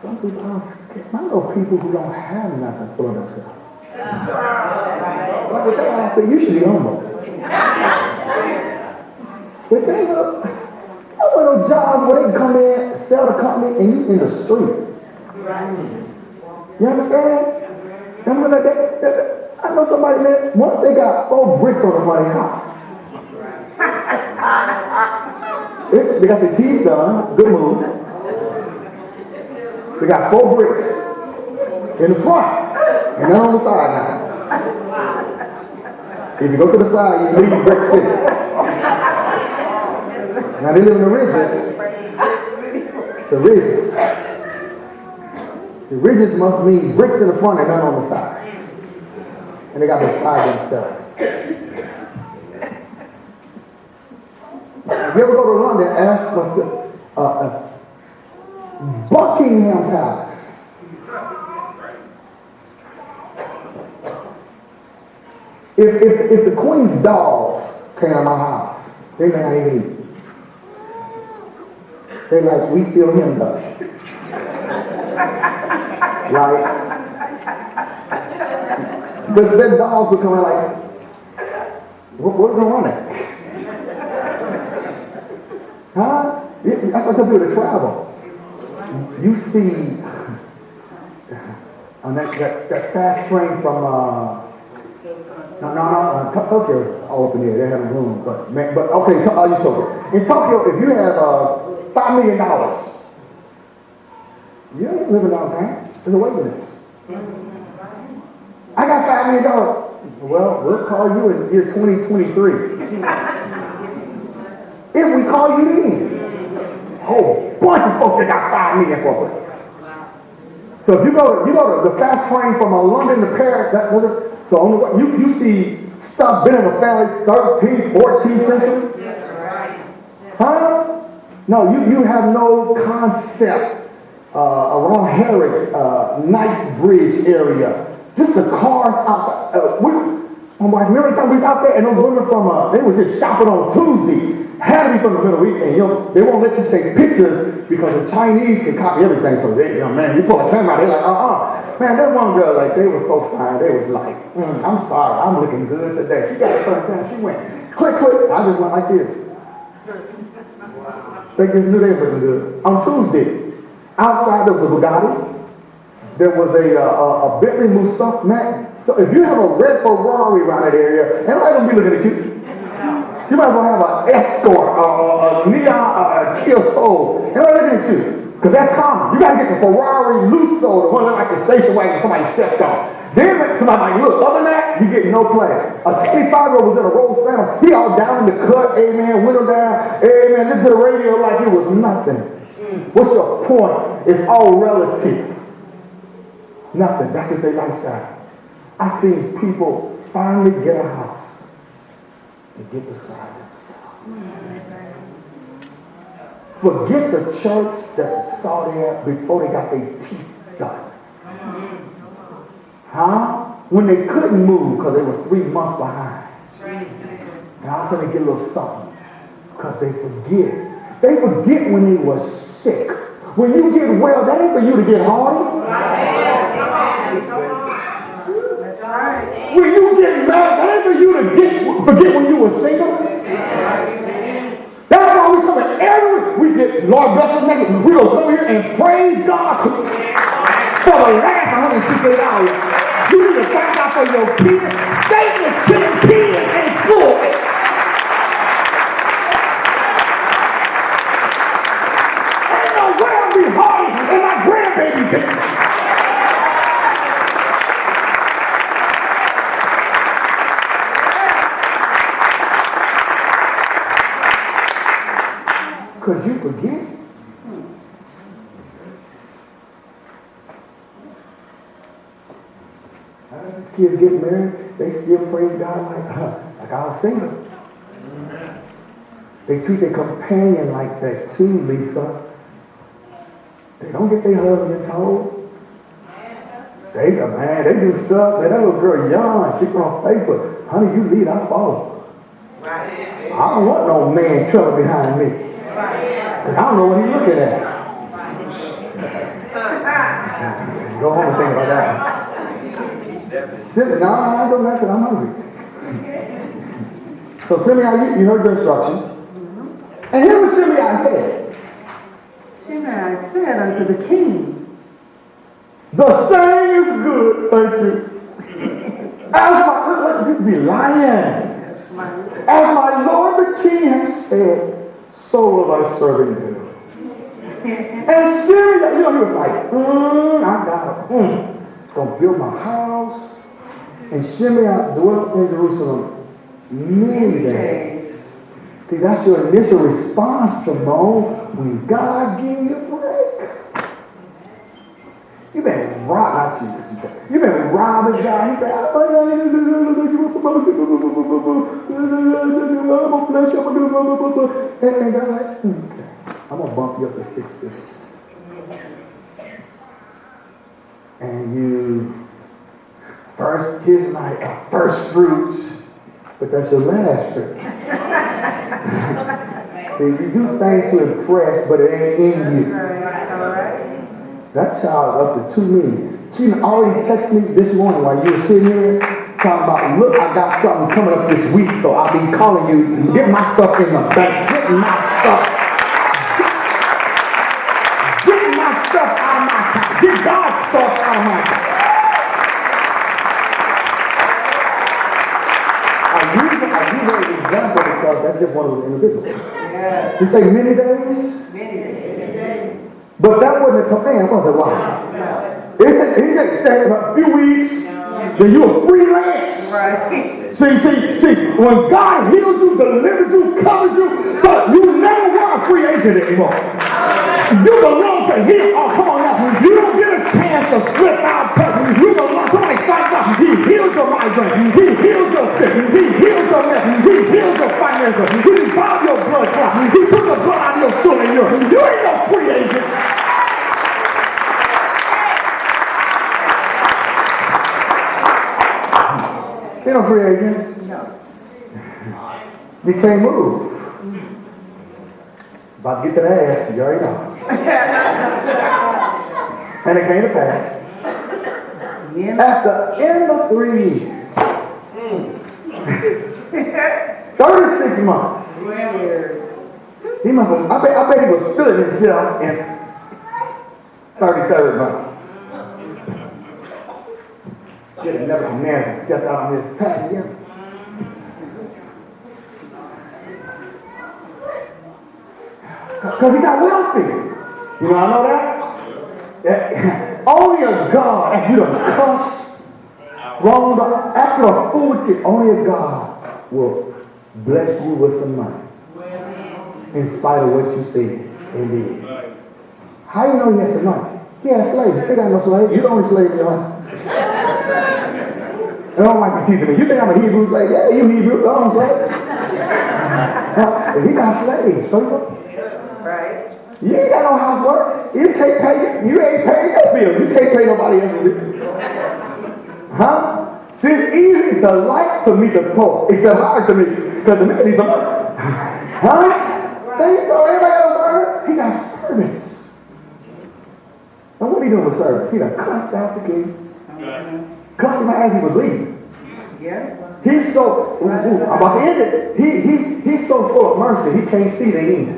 Some people I know people who don't have nothing for themselves. Like with that outfit, you should be humble. But they look, I want those jobs where they come in, sell the company, and you in the street. You understand? I know somebody that once they got 4 bricks on the front of their house. They got their teeth done, good move. They got 4 bricks in the front and none on the side now. If you go to the side, you leave bricks in. Now they live in the ridges. The ridges. The ridges must mean bricks in the front and none on the side. And they got the side themselves. If you ever go to London, ask for Buckingham Palace. If the Queen's dogs came to my house, they may not even eat. They like, we feel him though. Right? Because their dogs would come out like, what's going on there? Huh? That's what I tell people to travel. You see on that fast train from Tokyo is all up in there. They have a room, but okay, I'll use Tokyo. In Tokyo, if you have $5 million, you ain't living downtown. There's a wilderness. I got $5 million. Well, we'll call you in year 2023. If we call you in, whole bunch of folks that got $5 million for a place. So if you go to the fast train from London to Paris, so on the way, you see stuff been in the family 13th, 14th century. Huh? No, you have no concept around Harrods, Knightsbridge area. Just the cars outside. Remember the time we was out there and those women from, they were just shopping on Tuesday. Had to be from the Middle East, and they won't let you take pictures because the Chinese can copy everything. So they, man, you pull a camera out, they're like, man, that one girl, like, they were so fine. They was like, I'm sorry, I'm looking good today. She got it first time. She went, click. I just went like this. They just knew they were looking good. On Tuesday, outside there was a Bugatti. There was a Bentley Moussac Mac. So if you have a red Ferrari around that area, everybody's going to be looking at you. You might as well have an Escort, a Neon, Kia Soul. Everybody looking at you. Because that's common. You got to get the Ferrari Lusso, the one that like the station wagon somebody stepped on. Then somebody like, look, other than that, you get no play. A 25-year-old was in a Rolls Phantom. He all down in the cut, amen, window down, amen, listen to the radio like it was nothing. What's your point? It's all relative. Nothing. That's just their lifestyle. I seen people finally get a house and get beside themselves. Forget the church that saw there before they got their teeth done. Huh? When they couldn't move because they were 3 months behind. And all of a sudden they get a little something because they forget. They forget when they were sick. When you get well, that ain't for you to get hardy. When you get married, that ain't for you to forget when you were single. That's why we come in every week. We get, Lord bless us next. We go come here and praise God for the last 168 hours. You need to thank God for your kids. Satan is killing kids in school. Ain't no way I'll be hardy and my grandbaby can. Because you forget. How these kids get married? They still praise God like I was single. They treat their companion like that too, Lisa. They don't get their husband told. They do stuff. Man, that little girl young, she on Facebook. Honey, you lead, I follow. I don't want no man trouble behind me. I don't know what he's looking at. Go home and think about that. No, I go back because I'm hungry. So Simeon, you heard the instruction. And here's what Simeon said. Simeon said unto the king, the saying is good, thank you. As you be lying. As my Lord the King has said, so will thy servant do. And Simeon, he was like, gonna build my house. And Simeon dwelt in Jerusalem many days. See, that's your initial response to when God give you a break. You've been robbing, you've been robbing God. He said, I'm gonna bless you, and God's like, okay, I'm gonna bump you up to 6 figures. And you here's my first fruits, but that's your last fruit. See, you do things to impress, but it ain't in you. That child up to 2 million. She already texted me this morning while you were sitting here talking about, look, I got something coming up this week, so I'll be calling you. Get my stuff in the bank. Get my stuff. Get my stuff out of my account. Get God's stuff out of my account. I use an example because that's just one of the individuals. You say many days? Many days. But that wasn't a command, was it? Why? He said, stay a few weeks, then you're freelance. Right. See, when God healed you, delivered you, covered you, but you never were a free agent anymore. You belong to Him. Oh, come on now. You don't get a chance to slip out. You belong. Somebody find out. He healed your migraine. He healed your sickness. He healed your mess. He healed your finances. He dissolved your blood clot. He took the blood out of your stool and you ain't no free agent. You no free agent. No. You can't move. About to get to the ass, you already know. And it came to pass. At the end of 3 years, 36 months. He must have, I bet he was feeling himself in 33rd month. Should have never commanded and stepped out on his path again. Because he got wealthy. You know, I know that? Only a God, after you done cuss, wronged, after a fool kid, only a God will bless you with some money. In spite of what you see and did. How you know he has some money? He has slaves. He got no slaves. You the only slave in your life. And don't like you teasing me. You think I'm a Hebrew slave? Yeah, you Hebrew. I'm a slave. He got slaves. So right. You ain't got no housework. You can't pay. You ain't paying your bills. You can't pay nobody else's bills. Huh? See, it's easy to like to meet the poor. It's hard to meet because the man needs some money. Huh? Right. So everybody else heard? He got servants. And what are you doing with servants? He done cussed out the king. Cussed him out as he was leaving. Yeah. He's so, I'm about to end it. He's so full of mercy, he can't see the end.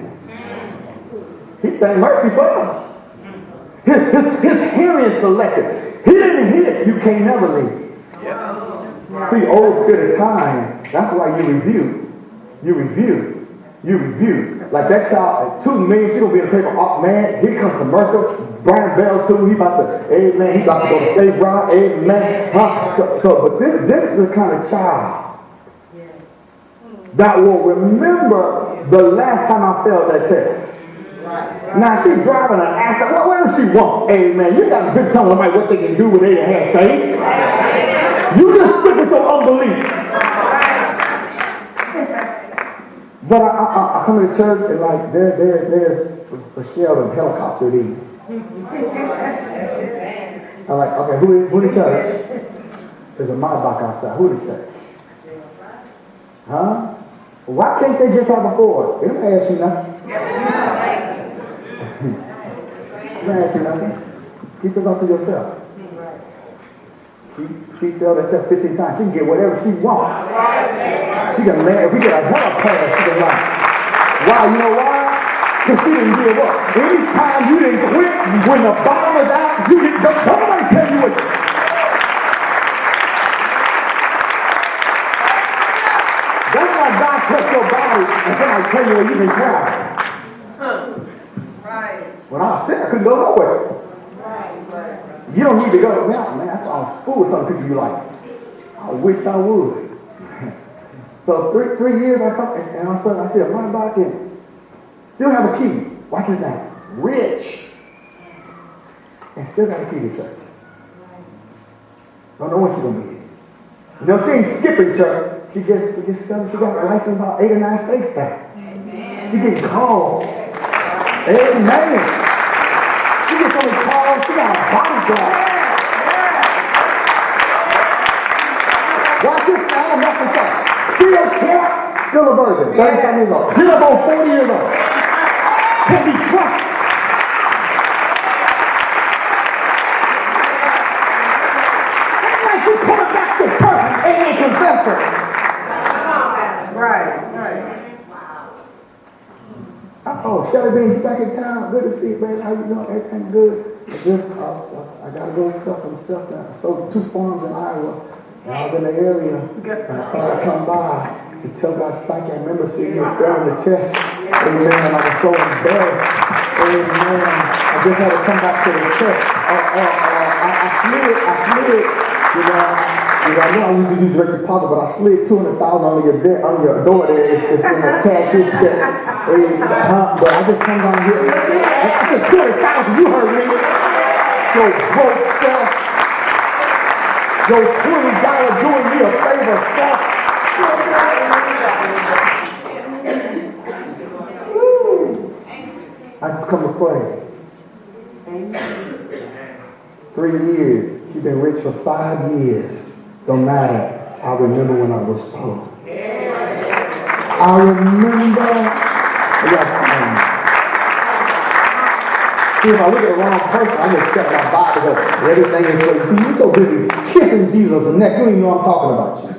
He thank mercy for him. His hearing is selective. He didn't hear it, you can't never leave. Yeah. See, over a period of time, that's why you review. Like that child, 2 million, she gonna be in the paper. Oh man, here comes commercial. Brian Bell too. He about to, amen. He about to go to State Rock, amen. But this is the kind of child that will remember the last time I failed that test. Now she's driving an asset. Well, what does she want? Amen. You got to be telling somebody what they can do with their hand faith. You just stick with your unbelief. But I come to church and like there's a shell and helicopter there. I'm like, okay, who the church? There's a Maybach outside. Who the church? Huh? Why can't they just have a board? They don't ask you nothing. They don't ask you nothing. Keep it up to yourself. She failed that test 15 times. She can get whatever she wants. She can land. If we get a hell pass, she can land. Why? You know why? Because she didn't give up. Anytime you didn't quit, when the bottom is out, you didn't. Nobody tell you what. That's why God touched your body and somebody tell you where you've been traveling. Right. When I was sick, I couldn't go nowhere. You don't need to go. Man, that's why I'm fool with some people you like. I wish I would. So three years I come, and all of a sudden I see a man back in. Still have a key. Watch his name. Rich. And still got a key to church. Don't know when she's going to be here. You know, she ain't skipping church. She got a license about 8 or 9 states back. She getting called. Amen. She gets so many calls. She got a bodyguard. Watch this now. Nothing fast. Still kept. Still a virgin. 37 years old. Still about 40 years old. Can be trusted. She's coming back to perfect. Ain't no confessor. Right. Oh, Shelly Bean, you back in town? Good to see you, baby. How you doing? Everything good? I gotta go sell some stuff down. I sold 2 farms in Iowa. And I was in the area. And I thought I'd come by and tell God thank you. I remember seeing you failing the test. Amen. And I was so embarrassed. Amen. I just had to come back to the church. I slid. You know, I know I used to do direct deposit, but I slid $200,000 on your door there. It's in the cash check. But I just come down here. I said $200,000. You heard me. Your broke self. Your $20 doing me a favor, self. I just come to pray. 3 years. You've been rich for 5 years. Don't matter. I remember when I was poor. I remember. See, if I look at the wrong person, I just step my body and go, everything is so. See, you're so busy kissing Jesus' neck, you don't even know I'm talking about you.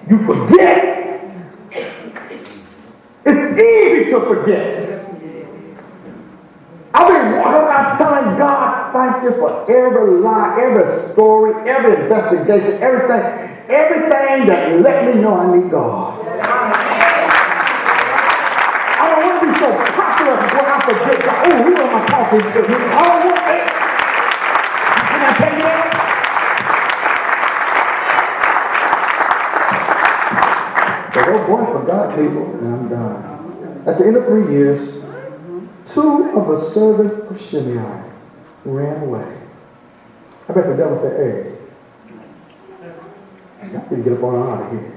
You forget. It's easy to forget. I've been walking around telling God, thank you for every lie, every story, every investigation, everything that let me know I need God. I don't want to be so popular when I forget God. Oh, who am I talking to? I don't want it. Can I tell you that? So go born for God, people, and I'm done. At the end of 3 years, 2 of the servants of Shimei ran away. I bet the devil said, hey, I got to get up on out of here.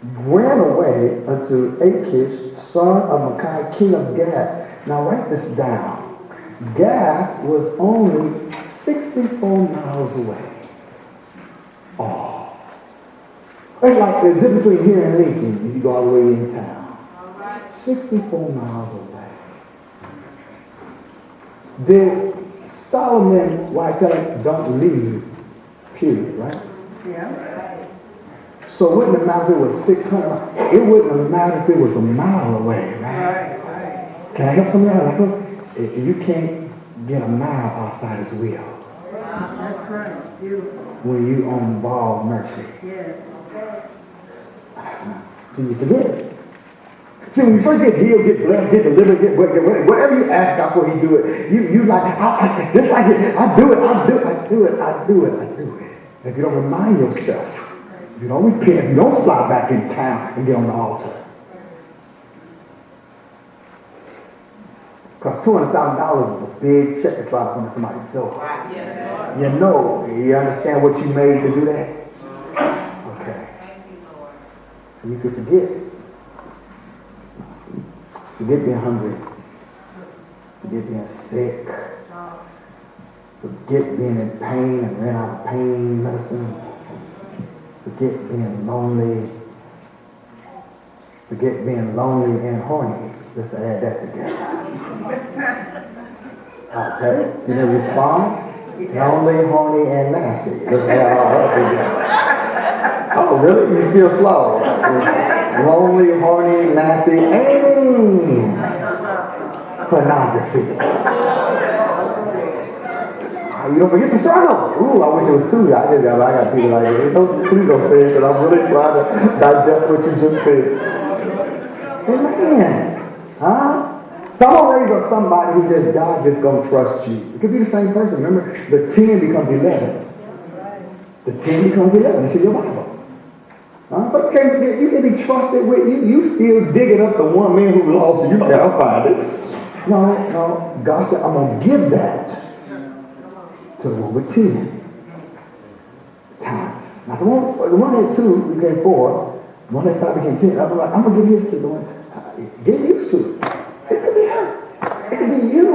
Ran away unto Achish, son of Micaiah, king of Gath. Now write this down. Gath was only 64 miles away. Oh. It's like the difference between here and Lincoln if you go all the way in town. 64 miles away. Did Solomon, why I tell him, don't leave, period, right? Yeah. So it wouldn't have mattered if it was 600. It wouldn't have mattered if it was a mile away, right? Right. Can I help somebody? Like, look, you can't get a mile outside his will. That's right. Beautiful. When you on ball mercy. Yes. See, you forget it. See, when you first get healed, get blessed, get delivered, get whatever you ask God for, He do it. You like, just like it. I do it. If you don't remind yourself, if you don't repent, if you don't fly back in town and get on the altar. Because $200,000 is a big check to slide up into somebody's door. Yes. You know, you understand what you made to do that? Okay. Thank you, Lord. So you could forget. Forget being hungry. Forget being sick. Forget being in pain and ran out of pain medicine. Forget being lonely. Forget being lonely and horny. Let's add that together. Okay. You know, respond. Lonely, horny, and nasty. Let's add all that together. Oh, really? You still slow? Lonely, horny, nasty, and pornography. You don't forget the struggle. Ooh, I wish it was two. I got people like, hey, please don't say it, because I'm really trying to digest what you just said. Amen. Huh? So I'm going to raise up somebody who just, God just going to trust you. It could be the same person. Remember, the 10 becomes 11. The 10 becomes 11. It's in your Bible. But you can be trusted with you. You still digging up the one man who lost you. Yeah, I'll find it. No. God said, I'm going to give that to the one with 10 talents. Now the one had 2 became 4. The one had 5 became 10. I'm like, I'm going to give this to the one. Get used to it. It could be her. It could be you.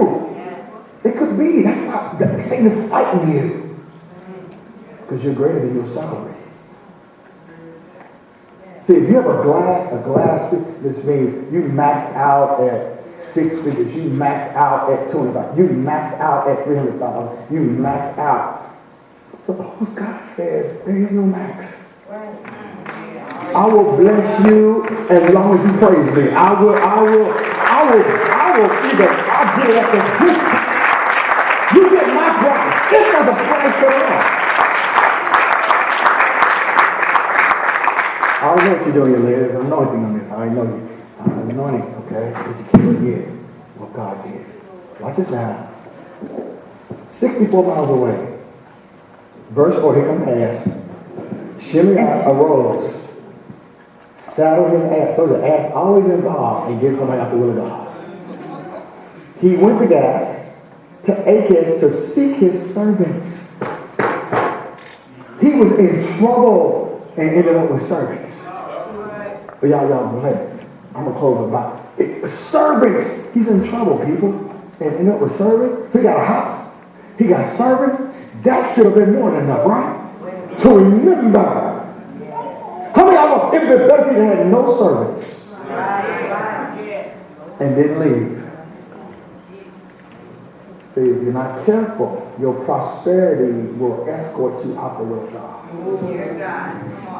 It could be. That's not Satan is fighting you. Because you're greater than your salary. See, if you have a glass, this means you max out at 6 figures. You max out at 25. You max out at 300,000. You max out. Suppose God says there is no max. I will bless you as long as you praise me. I'll give it at the discount. You get my price. This was a price for all. I don't know what you're doing, ladies. There's anointing on this. I know you. Anointing, okay? But you can't forget what God did. Watch this now. 64 miles away. Verse 4, here comes ass. Shimei arose, saddled his ass. So the ass always involved in getting somebody out the will of God. He went to Gath, to Achish to seek his servants. He was in trouble and ended up with servants. But y'all go ahead. I'm going to close about it. Servants. He's in trouble, people. And ended up with servants. So he got a house. He got servants. That should have been more than enough, right? To remember. How many of y'all know if the baby had no servants and didn't leave? See, if you're not careful, your prosperity will escort you out the will of God.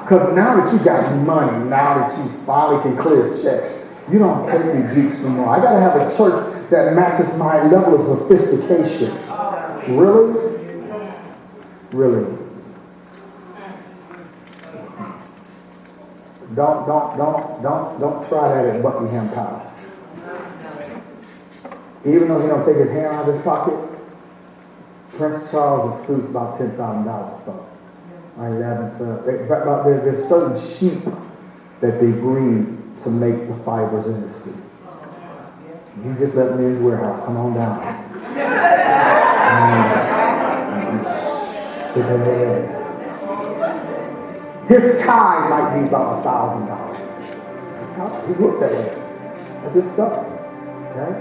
Because now that you got money, now that you finally can clear checks, you don't take me Jeeps anymore. I got to have a church that matches my level of sophistication. Really? Really? Don't try that at Buckingham Palace. Even though he don't take his hand out of his pocket, Prince Charles' suit's about $10,000. So, 11, 12. There's certain sheep that they breed to make the fibers in the suit. You just let me in the warehouse. Come on down. His tie might be about $1,000. He looked at it. That's just stuff. Okay?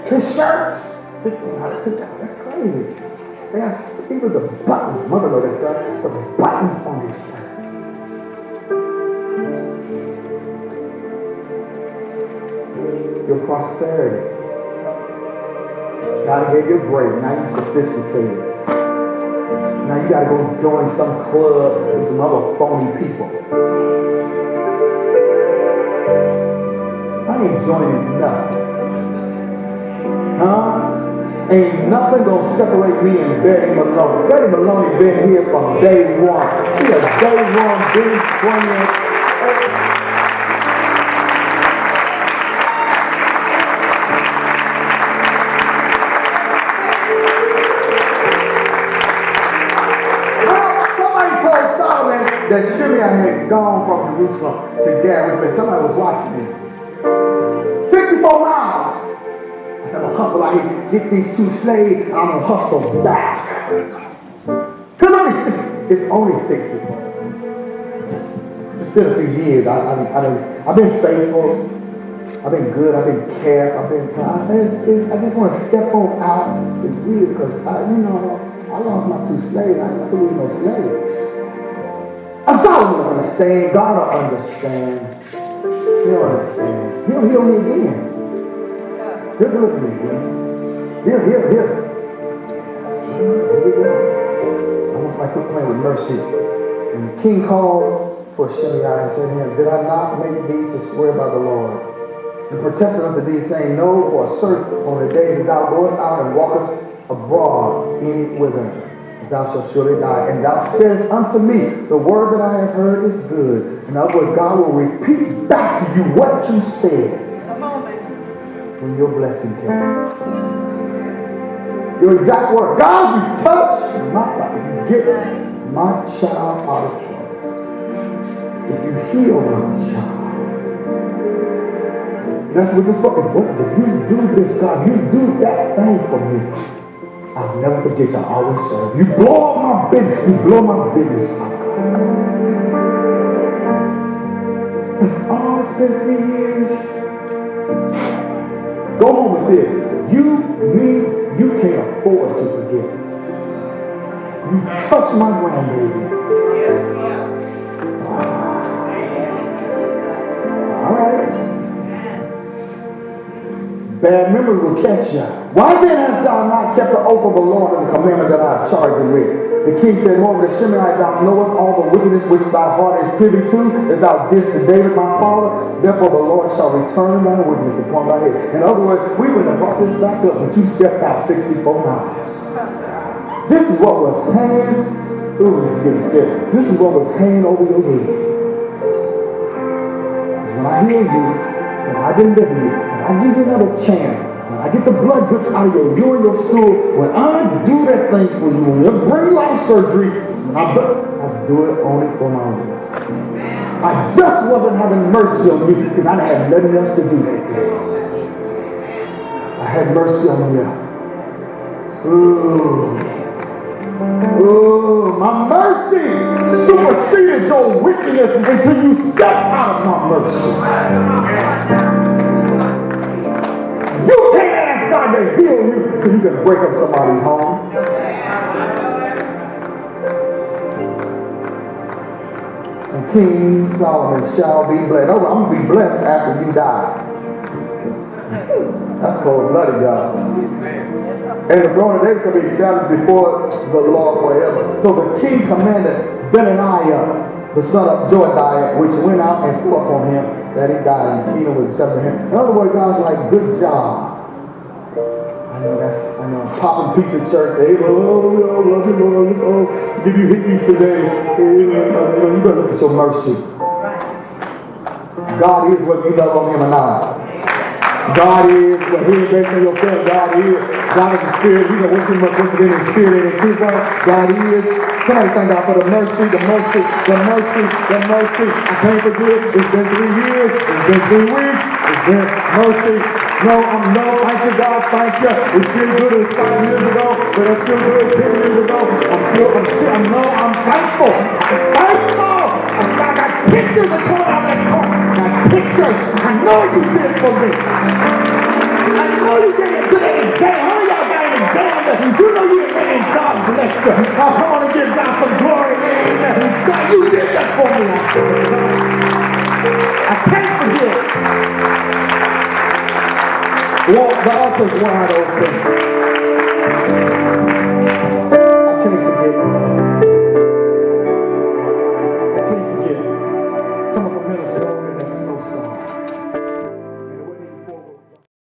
His shirts. That's crazy. They have even the buttons. Mother look at stuff. The buttons on his shirt. Your prosperity. God gave you a break. Now you're sophisticated. Now you got to go join some club with some other phony people. I ain't joining nothing. Huh? Ain't nothing gonna separate me and Betty Maloney. Betty Maloney been here from day one. She a day one big friend. That Shimei had gone from Jerusalem to Gath, but somebody was watching me. 64 miles. I said, I'm going to hustle out here, get these 2 slaves, and I'm going to hustle back. It's only 60. It's still a few years. I've been faithful. I've been good. I've been kept. I just want to step on out. It's weird because I lost my 2 slaves. I ain't lose no slaves. Solomon will understand. God will understand. He'll understand. He'll heal me again. He'll deliver me again. He'll. Here we go. Almost like we're playing with mercy. And the king called for Shimei and said to him, did I not make thee to swear by the Lord? And protested unto thee, saying, no, for a certain on the day that thou goest out and walkest abroad any whither, thou shalt surely die. And thou saidst unto me, the word that I have heard is good. In other words, God will repeat back to you what you said. Come on, man. When your blessing came. Your exact word. God, you touch my life. You get my child out of trouble. If you heal my child. That's what this fucking book. If you do this, God, you do that thing for me. I'll never forget you. I always serve. You blow up my business. You blow my business up. Oh, it's been 3 years. Go home with this. You can't afford to forget. You touch my grandbaby. All right. Bad memory will catch you. Why then hast thou not kept the oath of the Lord and the commandment that I have charged thee with? The king said, moreover, the Shimei, thou knowest all the wickedness which thy heart is privy to, that thou didst to David my father. Therefore the Lord shall return thy wickedness upon thy head. In other words, we would have brought this back up, but you stepped out 64 miles. This is what was hanging. Ooh, this is getting scary. This is what was hanging over your head. When I hear you, when I deliver you, when I give you another chance, when I get the blood drips out of your urine, your stool, when I do that thing for you, when I bring you out of surgery, I do it only for my own. I just wasn't having mercy on you because I had nothing else to do that day. I had mercy on you. Ooh, my mercy superseded your wickedness until you step out of my mercy. You can't ask God to heal you so you can break up somebody's home. And King Solomon shall be blessed. Oh, I'm going to be blessed after you die. That's cold-blooded, y'all. And the throne of David shall be established before the Lord forever. So the king commanded Benaniah, the son of Joadiah, which went out and fell upon him, that he died, and the kingdom was accepted him. In other words, God's like, good job. I know, popping pizza church. Hey, love you, Lord. Oh, give you hickeys today. Hey, you better look at your mercy. God is whether you love on him or not. God is what he is based on your faith. God is the spirit. You know what too much working in the spirit and in truth. God is. Somebody thank God for the mercy, the mercy, the mercy, the mercy. I can't forget. It's been 3 years. It's been 3 weeks. It's been mercy. Thank you, God. Thank you. It's still good as 5 years ago, but it's still good as 10 years ago. I'm thankful. I'm thankful. I got pictures that come out of that car. I got pictures. I know what you did for me. I know you did it to the exam. How many of y'all got an exam that you know you did it and God bless you? I'll come on and give God some glory. Amen. God, you did that for me. I can't forget. The altar's wide open.